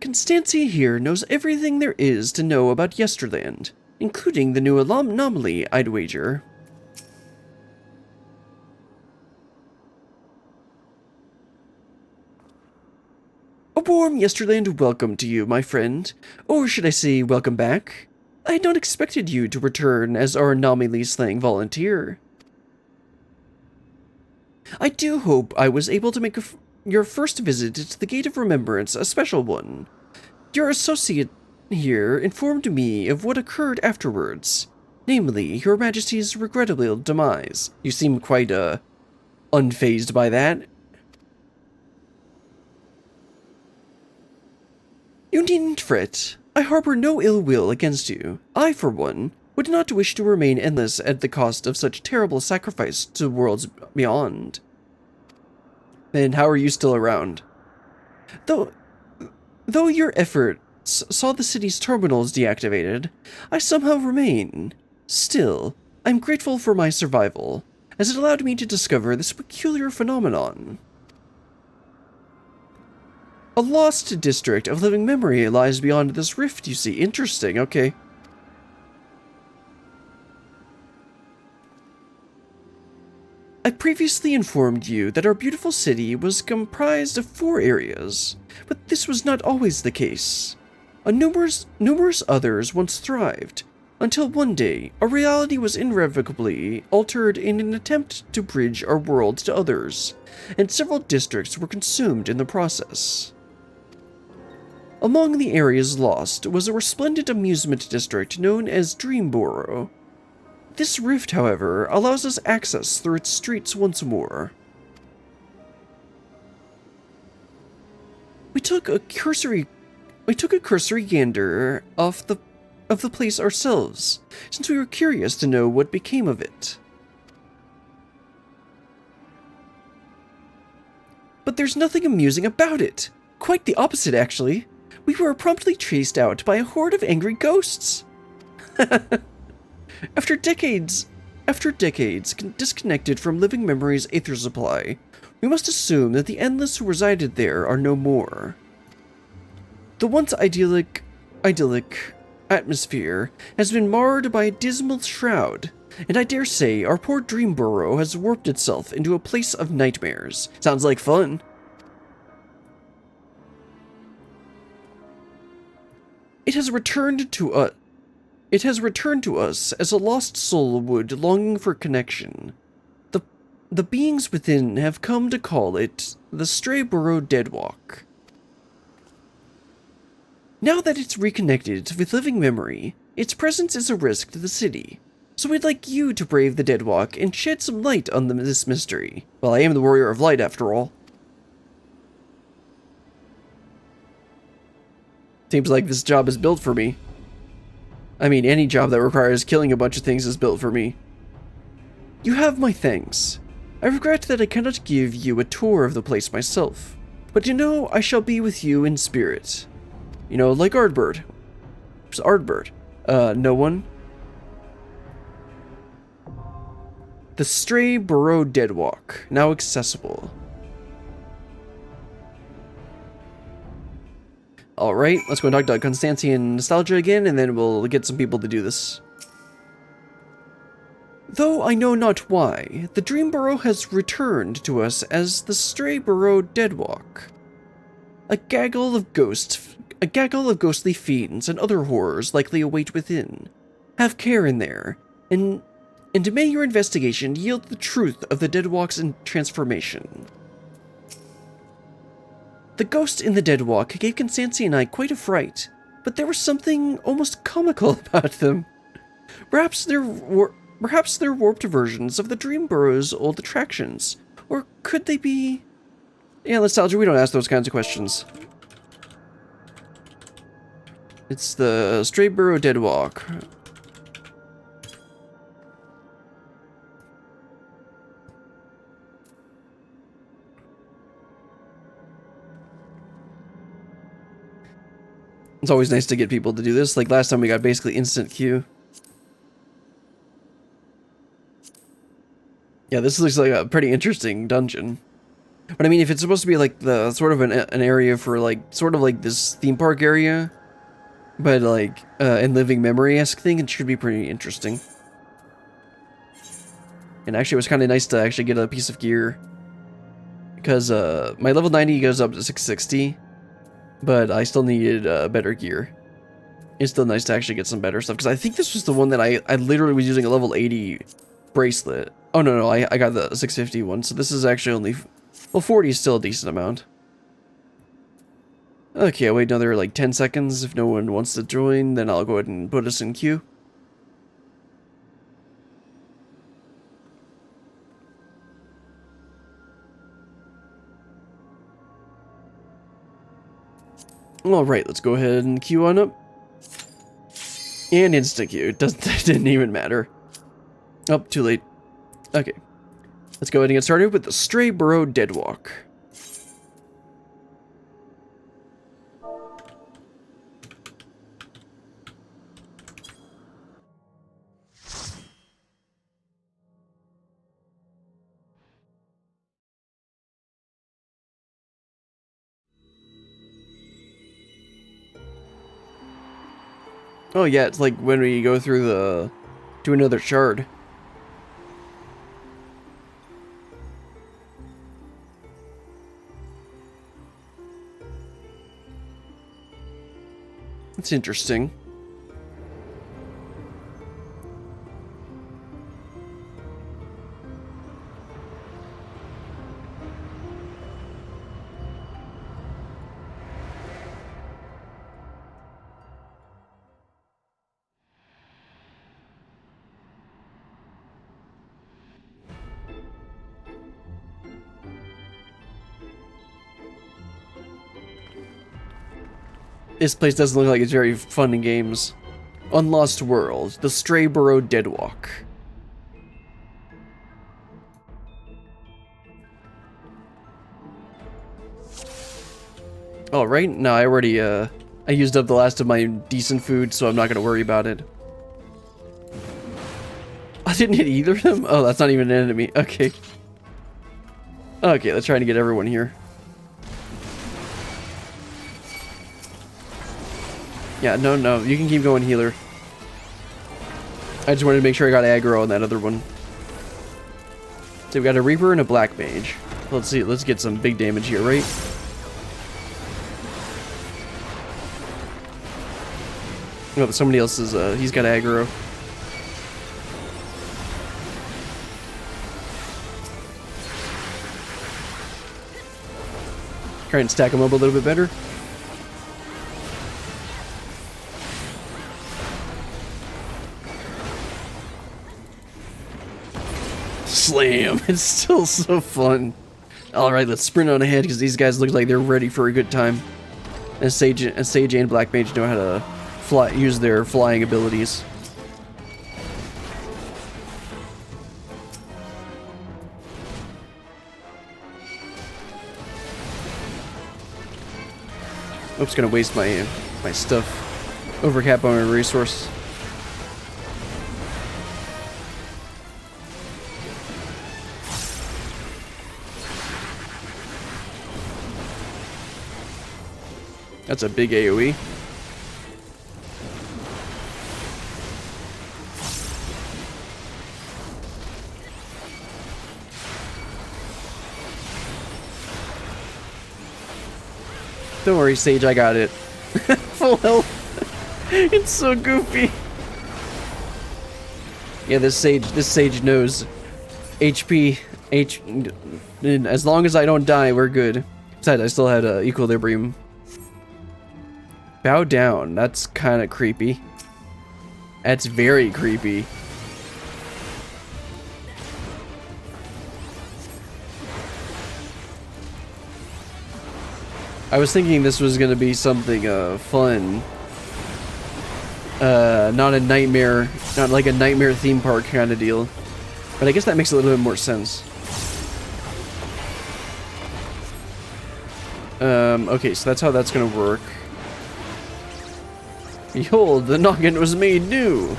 Constancy here knows everything there is to know about Yesterland, including the new anomaly, I'd wager. A warm Yesterland welcome to you, my friend. Or should I say, welcome back? I had not expected you to return as our anomaly-slaying volunteer. I do hope I was able to make your first visit to the Gate of Remembrance a special one. Your associate here informed me of what occurred afterwards, namely, Your Majesty's regrettable demise. You seem quite, unfazed by that. You needn't fret. I harbor no ill will against you. I, for one, would not wish to remain endless at the cost of such terrible sacrifice to worlds beyond. Then how are you still around? Though your efforts saw the city's terminals deactivated, I somehow remain. Still, I'm grateful for my survival, as it allowed me to discover this peculiar phenomenon. A lost district of living memory lies beyond this rift, you see. Interesting, okay. I previously informed you that our beautiful city was comprised of 4 areas, but this was not always the case. Numerous others once thrived, until one day, our reality was irrevocably altered in an attempt to bridge our world to others, and several districts were consumed in the process. Among the areas lost was a resplendent amusement district known as Dreamborough. This rift, however, allows us access through its streets once more. We took a cursory gander of the place ourselves, since we were curious to know what became of it. But there's nothing amusing about it. Quite the opposite, actually. We were promptly chased out by a horde of angry ghosts. After decades disconnected from living memory's aether supply, we must assume that the endless who resided there are no more. The once idyllic atmosphere has been marred by a dismal shroud, and I dare say our poor dream burrow has warped itself into a place of nightmares. Sounds like fun. It has returned to us as a lost soul would, longing for connection. The beings within have come to call it the Stray Burrow Deadwalk. Now that it's reconnected with living memory, its presence is a risk to the city. So we'd like you to brave the Deadwalk and shed some light on this mystery. Well, I am the Warrior of Light after all. Seems like this job is built for me. I mean, any job that requires killing a bunch of things is built for me. You have my thanks. I regret that I cannot give you a tour of the place myself, but you know I shall be with you in spirit. You know, like Ardbird. Who's Ardbird? No one? The Stray Burrow Deadwalk, now accessible. Alright, let's go and talk to Constantian Nostalgia again, and then we'll get some people to do this. Though I know not why, the Dream Burrow has returned to us as the Stray Burrow Deadwalk. A gaggle of ghostly fiends and other horrors likely await within. Have care in there, and may your investigation yield the truth of the Deadwalk's transformation. The ghost in the Deadwalk gave Constancy and I quite a fright, but there was something almost comical about them. Perhaps they're warped versions of the Dream Burrow's old attractions, or could they be... Yeah, Nostalgia, we don't ask those kinds of questions. It's the Stray Burrow Deadwalk. It's always nice to get people to do this. Like last time we got basically instant queue. Yeah, this looks like a pretty interesting dungeon. But I mean, if it's supposed to be like the sort of an area for like, sort of like this theme park area, but like in living memory-esque thing, it should be pretty interesting. And actually it was kind of nice to actually get a piece of gear. Because my level 90 goes up to 660. But I still needed better gear. It's still nice to actually get some better stuff. Because I think this was the one that I literally was using a level 80 bracelet. Oh, no, I got the 650 one. So this is actually only... Well, 40 is still a decent amount. Okay, I'll wait another like 10 seconds. If no one wants to join, then I'll go ahead and put us in queue. Alright, let's go ahead and queue on up. And instant queue. It didn't even matter. Oh, too late. Okay. Let's go ahead and get started with the Stray Burrow Deadwalk. Oh yeah, it's like when we go through to another shard. It's interesting. This place doesn't look like it's very fun in games. Unlost World, the Stray Burrow Deadwalk. Alright, no, I already, I used up the last of my decent food, so I'm not gonna worry about it. I didn't hit either of them? Oh, that's not even an enemy. Okay. Okay, let's try to get everyone here. Yeah, no, you can keep going, healer. I just wanted to make sure I got aggro on that other one. So we got a Reaper and a Black Mage. Let's see, let's get some big damage here, right? Oh, somebody else is, he's got aggro. Try and stack them up a little bit better. Slam! It's still so fun. Alright, let's sprint on ahead because these guys look like they're ready for a good time. And Sage and Black Mage know how to use their flying abilities. Oops, gonna waste my stuff. Overcap on a resource. That's a big AoE. Don't worry, Sage, I got it. Full health. It's so goofy. Yeah, this sage knows HP. As long as I don't die, we're good. Besides, I still had equilibrium. Bow down. That's kind of creepy. That's very creepy. I was thinking this was gonna be something fun. Not a nightmare, not like a nightmare theme park kind of deal. But I guess that makes a little bit more sense. Okay, so that's how that's gonna work. Behold, the noggin was made new!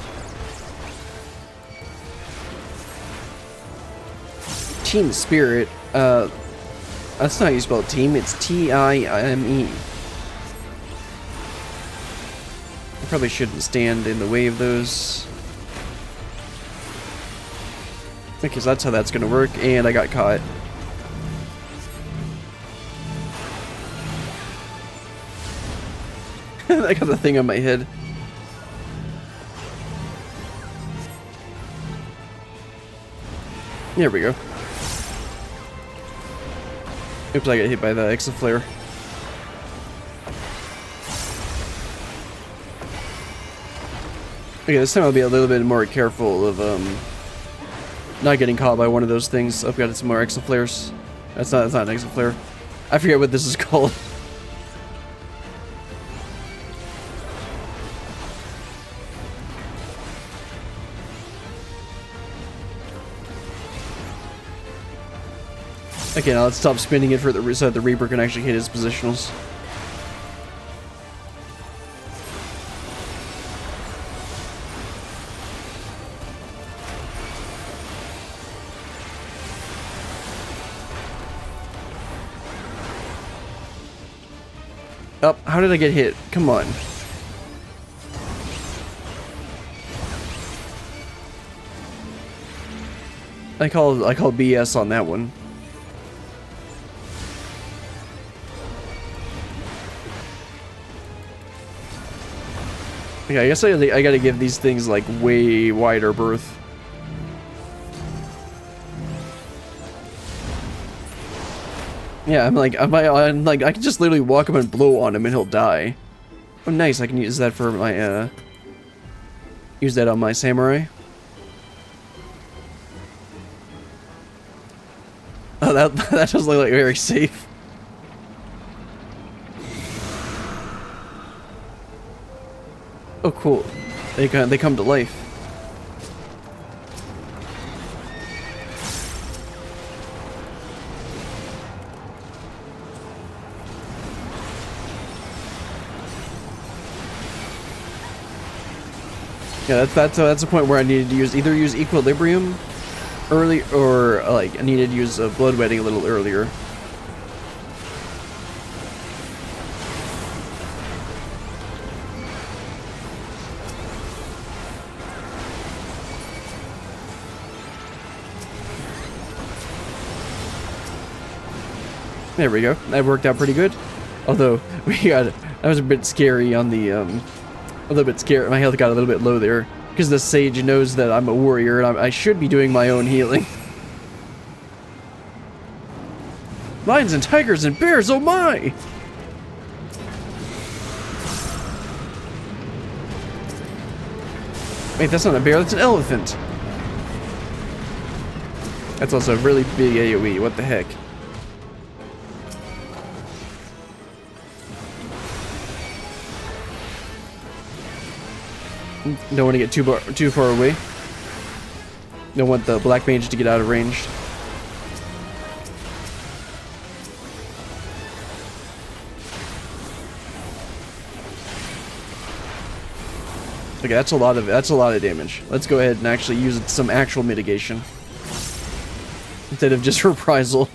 Team Spirit, that's not how you spell team, it's T-I-M-E. I probably shouldn't stand in the way of those. Okay, so that's how that's gonna work, and I got caught. I got the thing on my head. There we go. Oops, I got hit by the Exo Flare. Okay, this time I'll be a little bit more careful of not getting caught by one of those things. I've got some more Exo Flares. That's not an Exo Flare. I forget what this is called. Okay, now let's stop spinning it for so that the Reaper can actually hit his positionals. Oh, how did I get hit? Come on. I call BS on that one. Yeah, I guess I gotta give these things like way wider berth. Yeah, I'm like I can just literally walk up and blow on him and he'll die. Oh, nice! I can use that for my use that on my samurai. Oh, that does look like very safe. Oh, cool. They come to life. Yeah, that's the point where I needed to use either equilibrium early, or like I needed to use a bloodwetting a little earlier. There we go. That worked out pretty good. Although that was a bit scary on the a little bit scary. My health got a little bit low there because the sage knows that I'm a warrior and I should be doing my own healing. Lions and tigers and bears, oh my! Wait, that's not a bear, that's an elephant. That's also a really big AoE, what the heck. Don't want to get too far away. Don't want the black mage to get out of range. Okay, that's a lot of damage. Let's go ahead and actually use some actual mitigation instead of just reprisal.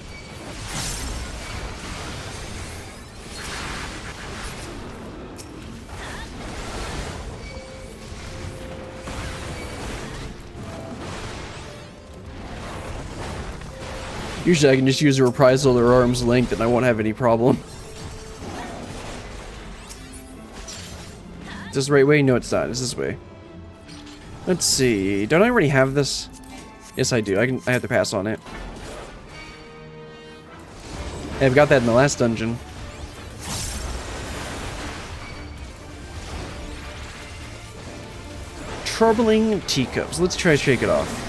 Usually I can just use a reprisal or arm's length and I won't have any problem. Is this the right way? No, it's not. It's this way. Let's see. Don't I already have this? Yes, I do. I have to pass on it. I've got that in the last dungeon. Troubling teacups. Let's try to shake it off.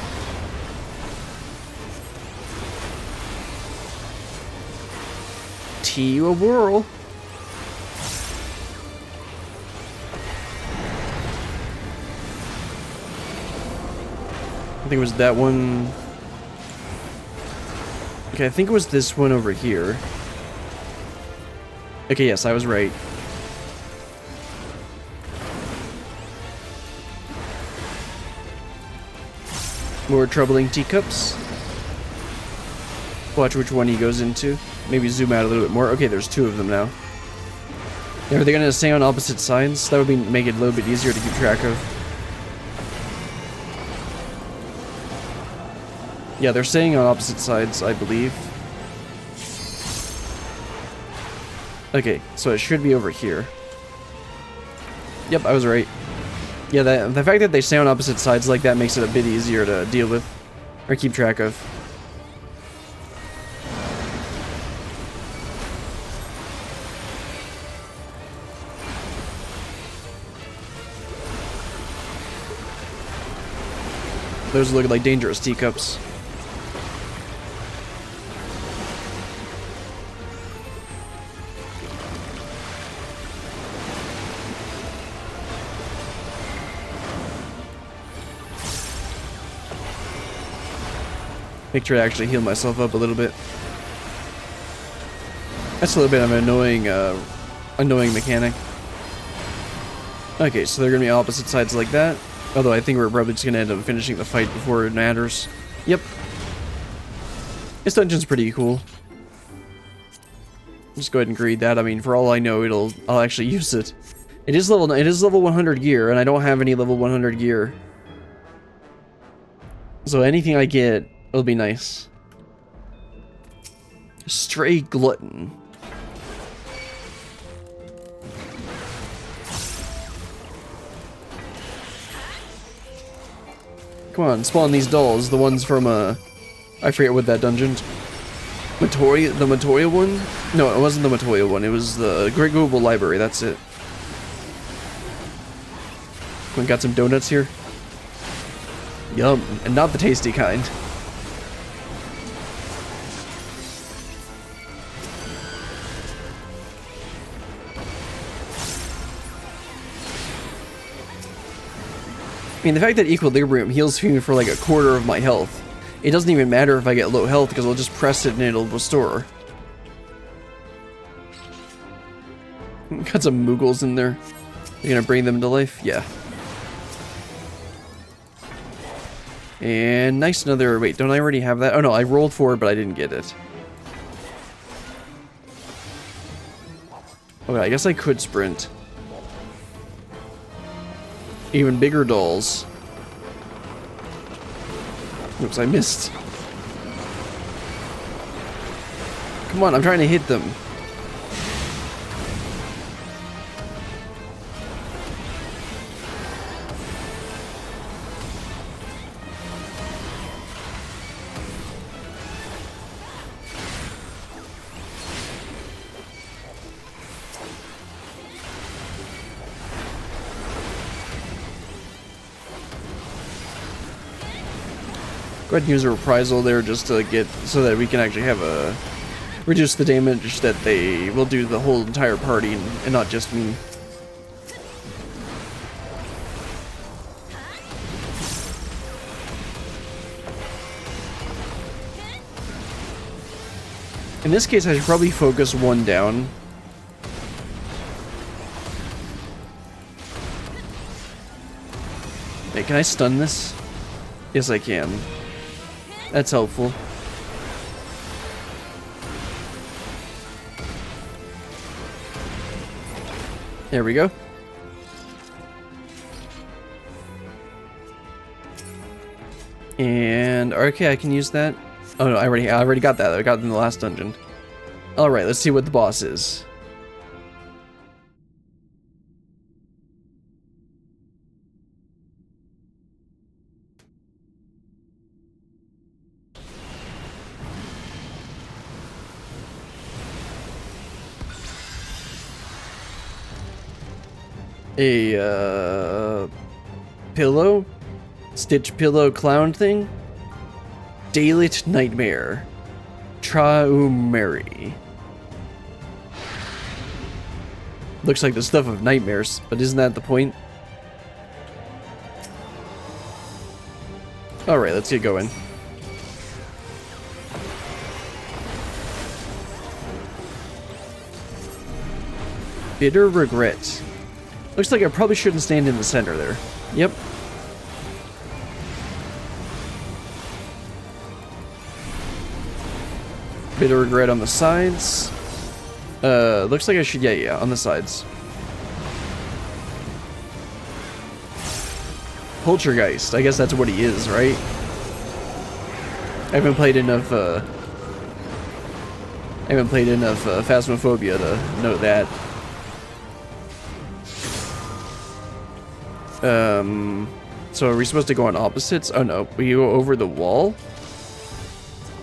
Tea a whirl. I think it was that one. Okay, I think it was this one over here. Okay, yes, I was right. More troubling teacups. Watch which one he goes into. Maybe zoom out a little bit more. Okay, there's two of them now. Are they gonna stay on opposite sides? That would make it a little bit easier to keep track of. Yeah, they're staying on opposite sides, I believe. Okay, so it should be over here. Yep, I was right. Yeah, the fact that they stay on opposite sides like that makes it a bit easier to deal with or keep track of. Those look like dangerous teacups. Make sure to actually heal myself up a little bit. That's a little bit of an annoying mechanic. Okay, so they're gonna be opposite sides like that. Although I think we're probably just gonna end up finishing the fight before it matters. Yep. This dungeon's pretty cool. Just go ahead and greed that. I mean, for all I know, I'll actually use it. It is level 100 gear, and I don't have any level 100 gear. So anything I get, it'll be nice. Stray glutton. Come on, spawn these dolls. The ones from, I forget what that dungeon. The Matoya one? No, it wasn't the Matoya one. It was the Great Global Library. That's it. We got some donuts here. Yum. And not the tasty kind. I mean, the fact that Equilibrium heals me for like a quarter of my health, it doesn't even matter if I get low health because I'll just press it and it'll restore. Got some Moogles in there. You're gonna bring them to life? Yeah. And nice, another... Wait, don't I already have that? Oh no, I rolled for it, but I didn't get it. Okay, I guess I could sprint. Even bigger dolls. Oops, I missed. Come on, I'm trying to hit them. Go ahead and use a reprisal there just to get so that we can actually have a reduce the damage that they will do the whole entire party and not just me. In this case, I should probably focus one down. Hey, can I stun this? Yes, I can. That's helpful. There we go. And okay, I can use that. Oh no, I already got that. I got it in the last dungeon. All right, let's see what the boss is. A pillow, stitch pillow clown thing. Daylit Nightmare. Traumeri. Looks like the stuff of nightmares, but isn't that the point? Alright, let's get going. Bitter regret. Looks like I probably shouldn't stand in the center there. Yep. Bit of regret on the sides. Looks like I should, yeah, on the sides. Poltergeist. I guess that's what he is, right? I haven't played enough, Phasmophobia to know that. So are we supposed to go on opposites? Oh no, we go over the wall?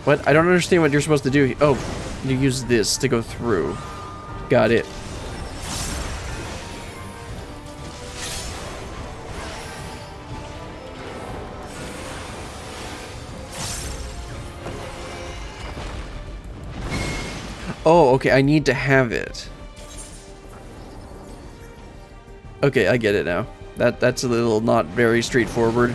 What? I don't understand what you're supposed to do. Oh, you use this to go through. Got it. Oh, okay, I need to have it. Okay, I get it now. That's a little not very straightforward.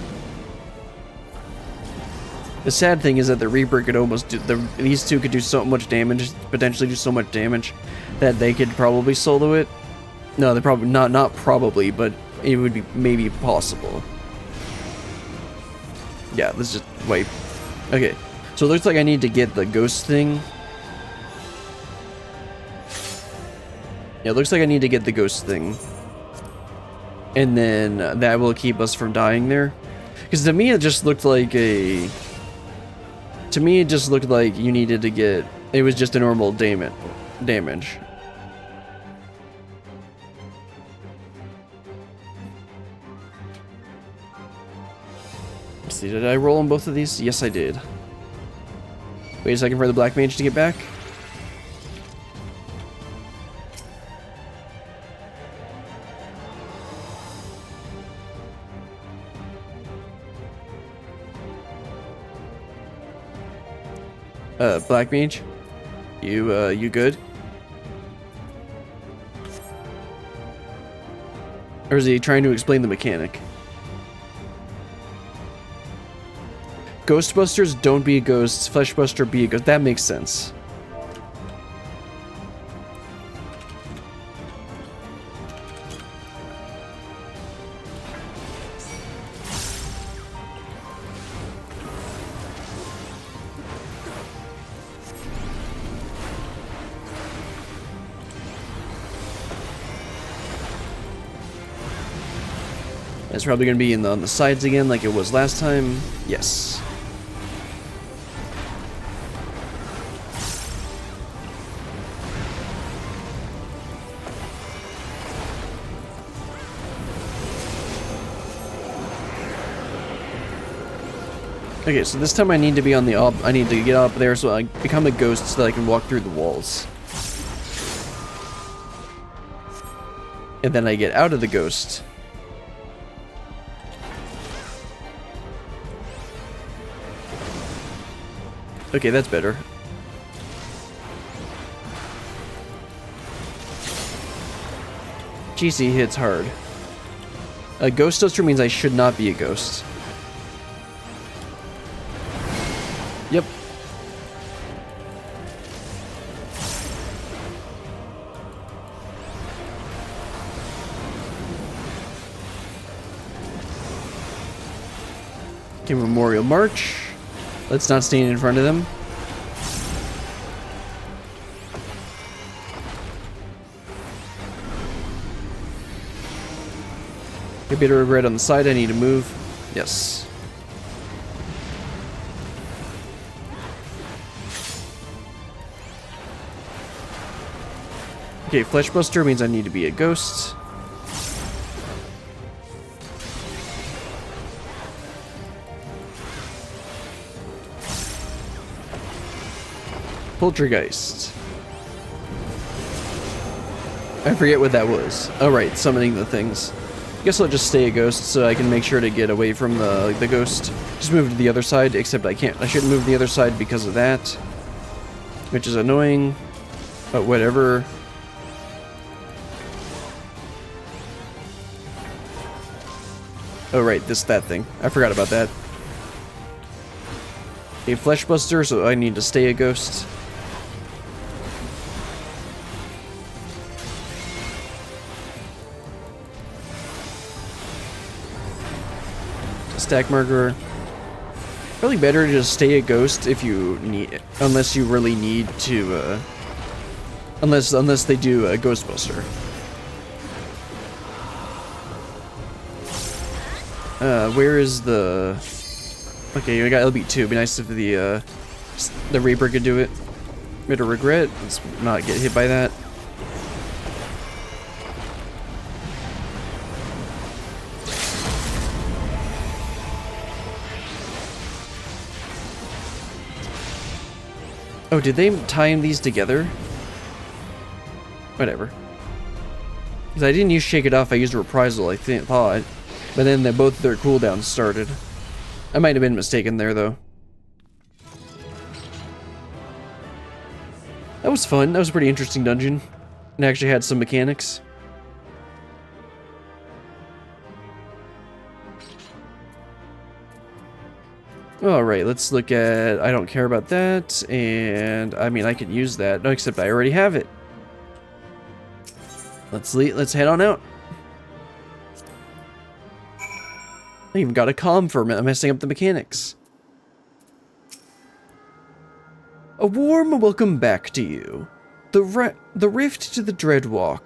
The sad thing is that the Reaper could almost do these two could do so much damage, potentially do so much damage, that they could probably solo it. No, they're probably not probably, but it would be maybe possible. Yeah, let's just wait. Okay, so it looks like I need to get the ghost thing. Yeah, it looks like I need to get the ghost thing. And then that will keep us from dying there. Because to me it just looked like a... To me it just looked like you needed to get... It was just a normal damage. Let's see, did I roll on both of these? Yes, I did. Wait a second for the Black Mage to get back. Black Mage, you good? Or is he trying to explain the mechanic? Ghostbusters, don't be a ghost. Fleshbuster, be a ghost. That makes sense. It's probably going to be on the sides again like it was last time. Yes. Okay, so this time I need to be on the I need to get up there so I become a ghost so that I can walk through the walls. And then I get out of the ghost. Okay, that's better. GC hits hard. A ghost toaster means I should not be a ghost. Yep. Okay, Memorial March. Let's not stand in front of them. A bit of regret on the side, I need to move. Yes. Okay, Fleshbuster means I need to be a ghost. Poltergeist. I forget what that was. Oh right, summoning the things. Guess I'll just stay a ghost so I can make sure to get away from the ghost. Just move to the other side, except I can't. I shouldn't move to the other side because of that. Which is annoying. But whatever. Oh right, that thing. I forgot about that. A Fleshbuster, so I need to stay a ghost. Stack marker. Probably better to just stay a ghost if you need, unless you really need to. Unless they do a Ghostbuster. Where is the? Okay, we got LB2. It'd be nice if the Reaper could do it. Bit of regret. Let's not get hit by that. Oh, did they tie these together? Whatever. Because I didn't use Shake It Off, I used Reprisal, I thought. But then both their cooldowns started. I might have been mistaken there, though. That was fun. That was a pretty interesting dungeon. It actually had some mechanics. Alright, let's look at... I don't care about that, and... I mean, I can use that. No, except I already have it. Let's head on out. I even got a comm for messing up the mechanics. A warm welcome back to you. The rift to the Dreadwalk.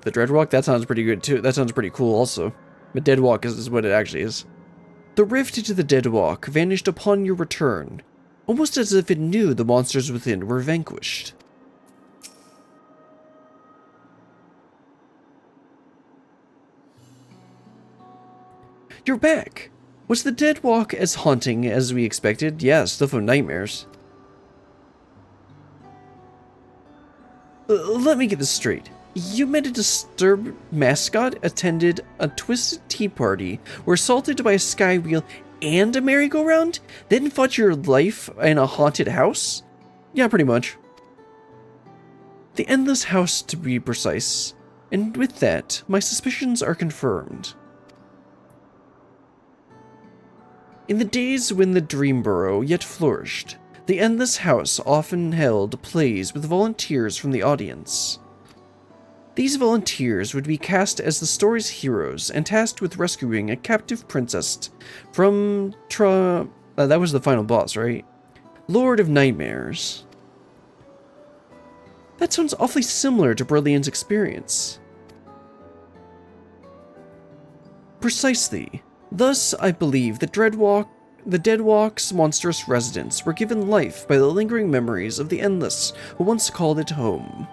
The Dreadwalk? That sounds pretty good too. That sounds pretty cool also. But Deadwalk is what it actually is. The rift to the Deadwalk vanished upon your return, almost as if it knew the monsters within were vanquished. You're back! Was the Deadwalk as haunting as we expected? Yeah, stuff of nightmares. Let me get this straight. You met a disturbed mascot, attended a twisted tea party, were assaulted by a sky wheel and a merry-go-round, then fought your life in a haunted house? Yeah, pretty much. The Endless House, to be precise. And with that, my suspicions are confirmed. In the days when the Dreamborough yet flourished, the Endless House often held plays with volunteers from the audience. These volunteers would be cast as the story's heroes and tasked with rescuing a captive princess from that was the final boss, right? Lord of Nightmares. That sounds awfully similar to Brilliant's experience. Precisely. Thus, I believe the Deadwalk's monstrous residents were given life by the lingering memories of the Endless who once called it home.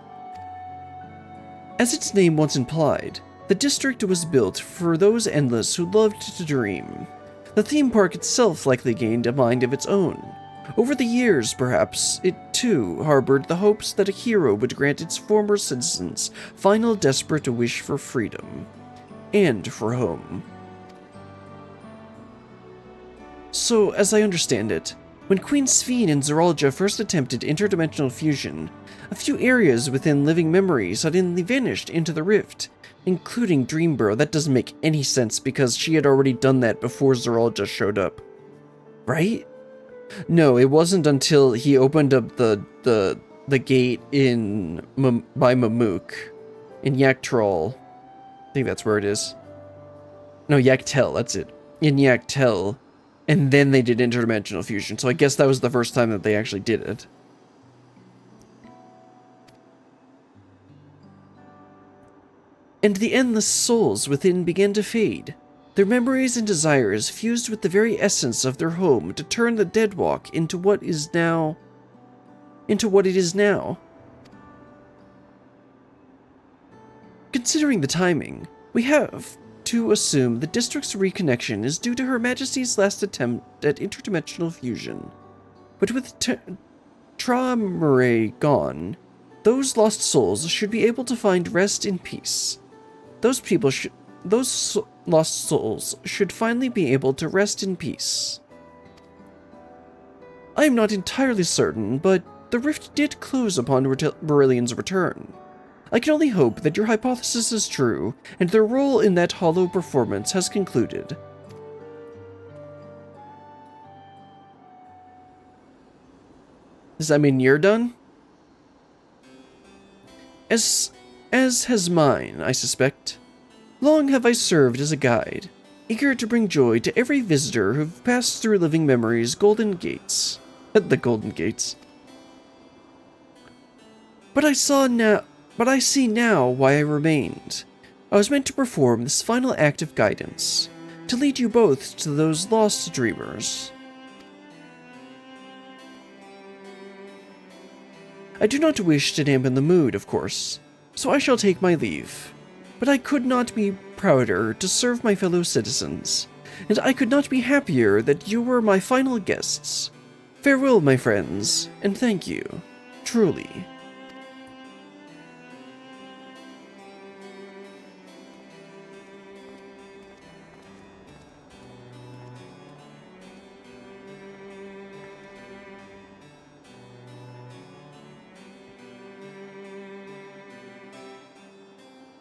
As its name once implied, the district was built for those Endless who loved to dream. The theme park itself likely gained a mind of its own. Over the years, perhaps, it too harbored the hopes that a hero would grant its former citizens final desperate wish for freedom. And for home. So, as I understand it, when Queen Sphene and Zoralia first attempted interdimensional fusion, a few areas within living memory suddenly vanished into the rift, including Dreambro. That doesn't make any sense because she had already done that before Zoralia showed up. Right? No, it wasn't until he opened up the gate by Mamook in Dawntrail. I think that's where it is. No, Dawntrail, that's it. In Dawntrail. And then they did interdimensional fusion, so I guess that was the first time that they actually did it. And the endless souls within began to fade. Their memories and desires fused with the very essence of their home to turn the Deadwalk into what it is now. Considering the timing, we have to assume the district's reconnection is due to Her Majesty's last attempt at interdimensional fusion. But with Tra-Murray gone, those lost souls should be able to find rest in peace. Those lost souls should finally be able to rest in peace. I am not entirely certain, but the rift did close upon Beryllian's return. I can only hope that your hypothesis is true, and their role in that hollow performance has concluded. Does that mean you're done? As has mine, I suspect. Long have I served as a guide, eager to bring joy to every visitor who passed through living memory's golden gates. The golden gates. But I see now why I remained. I was meant to perform this final act of guidance, to lead you both to those lost dreamers. I do not wish to dampen the mood, of course, so I shall take my leave. But I could not be prouder to serve my fellow citizens, and I could not be happier that you were my final guests. Farewell, my friends, and thank you, truly.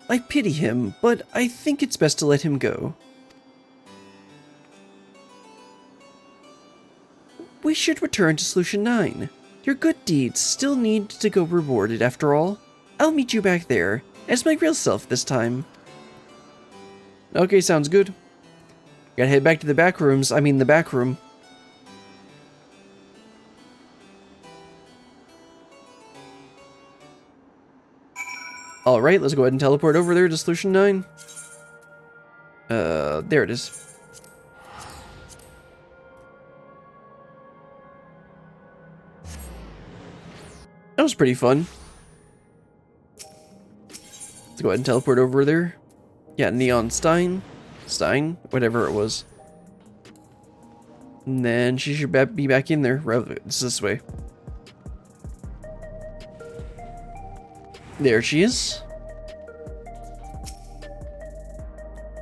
I pity him, but I think it's best to let him go. We should return to Solution 9. Your good deeds still need to go rewarded after all. I'll meet you back there, as my real self this time. Okay, sounds good. Gotta head back to the back room. Alright, let's go ahead and teleport over there to Solution 9. There it is. That was pretty fun. Let's go ahead and teleport over there. Yeah, Neon Stein, whatever it was. And then she should be back in there. It's this way. There she is.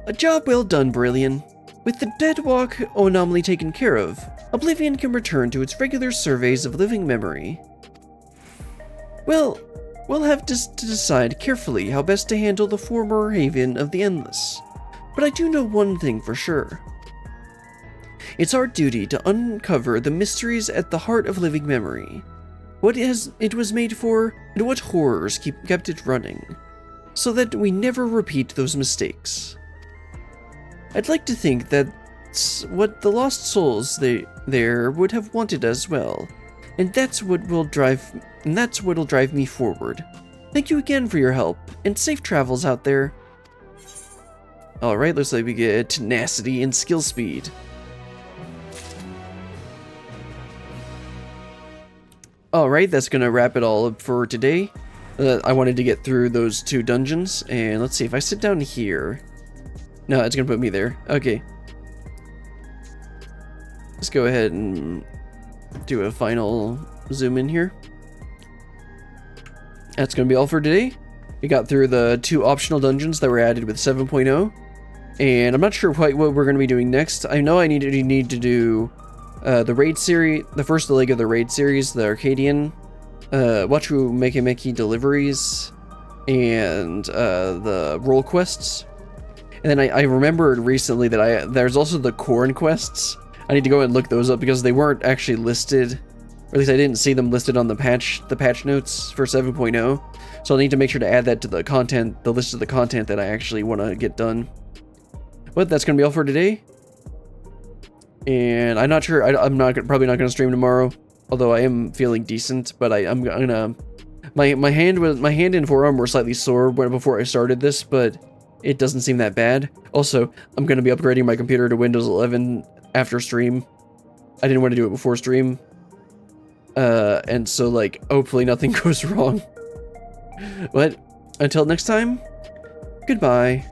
A job well done, Brillian. With the Deadwalk anomaly taken care of, Oblivion can return to its regular surveys of living memory. Well, we'll have to decide carefully how best to handle the former haven of the Endless. But I do know one thing for sure. It's our duty to uncover the mysteries at the heart of living memory. What it was made for, and what horrors kept it running, so that we never repeat those mistakes. I'd like to think that's what the lost souls there would have wanted as well, and that's what'll drive me forward. Thank you again for your help, and safe travels out there. Alright, looks like we get tenacity and skill speed. Alright, that's gonna wrap it all up for today. I wanted to get through those 2 dungeons, and let's see, if I sit down here... No, it's gonna put me there. Okay. Let's go ahead and do a final zoom in here. That's gonna be all for today. We got through the 2 optional dungeons that were added with 7.0, and I'm not sure quite what we're gonna be doing next. I know I need to do the raid series, the first leg of the raid series, the Arcadian, Wachu Meki deliveries, and the role quests. And then I remembered recently that there's also the Corn quests. I need to go and look those up because they weren't actually listed, or at least I didn't see them listed on the patch notes for 7.0. So I'll need to make sure to add that to the content, the list of the content that I actually want to get done. But that's gonna be all for today. And I'm not sure. I'm probably not gonna stream tomorrow, although I am feeling decent. But I'm gonna. My hand and forearm were slightly sore before I started this, but it doesn't seem that bad. Also, I'm gonna be upgrading my computer to Windows 11 after stream. I didn't want to do it before stream, and so like hopefully nothing goes wrong. But until next time, goodbye.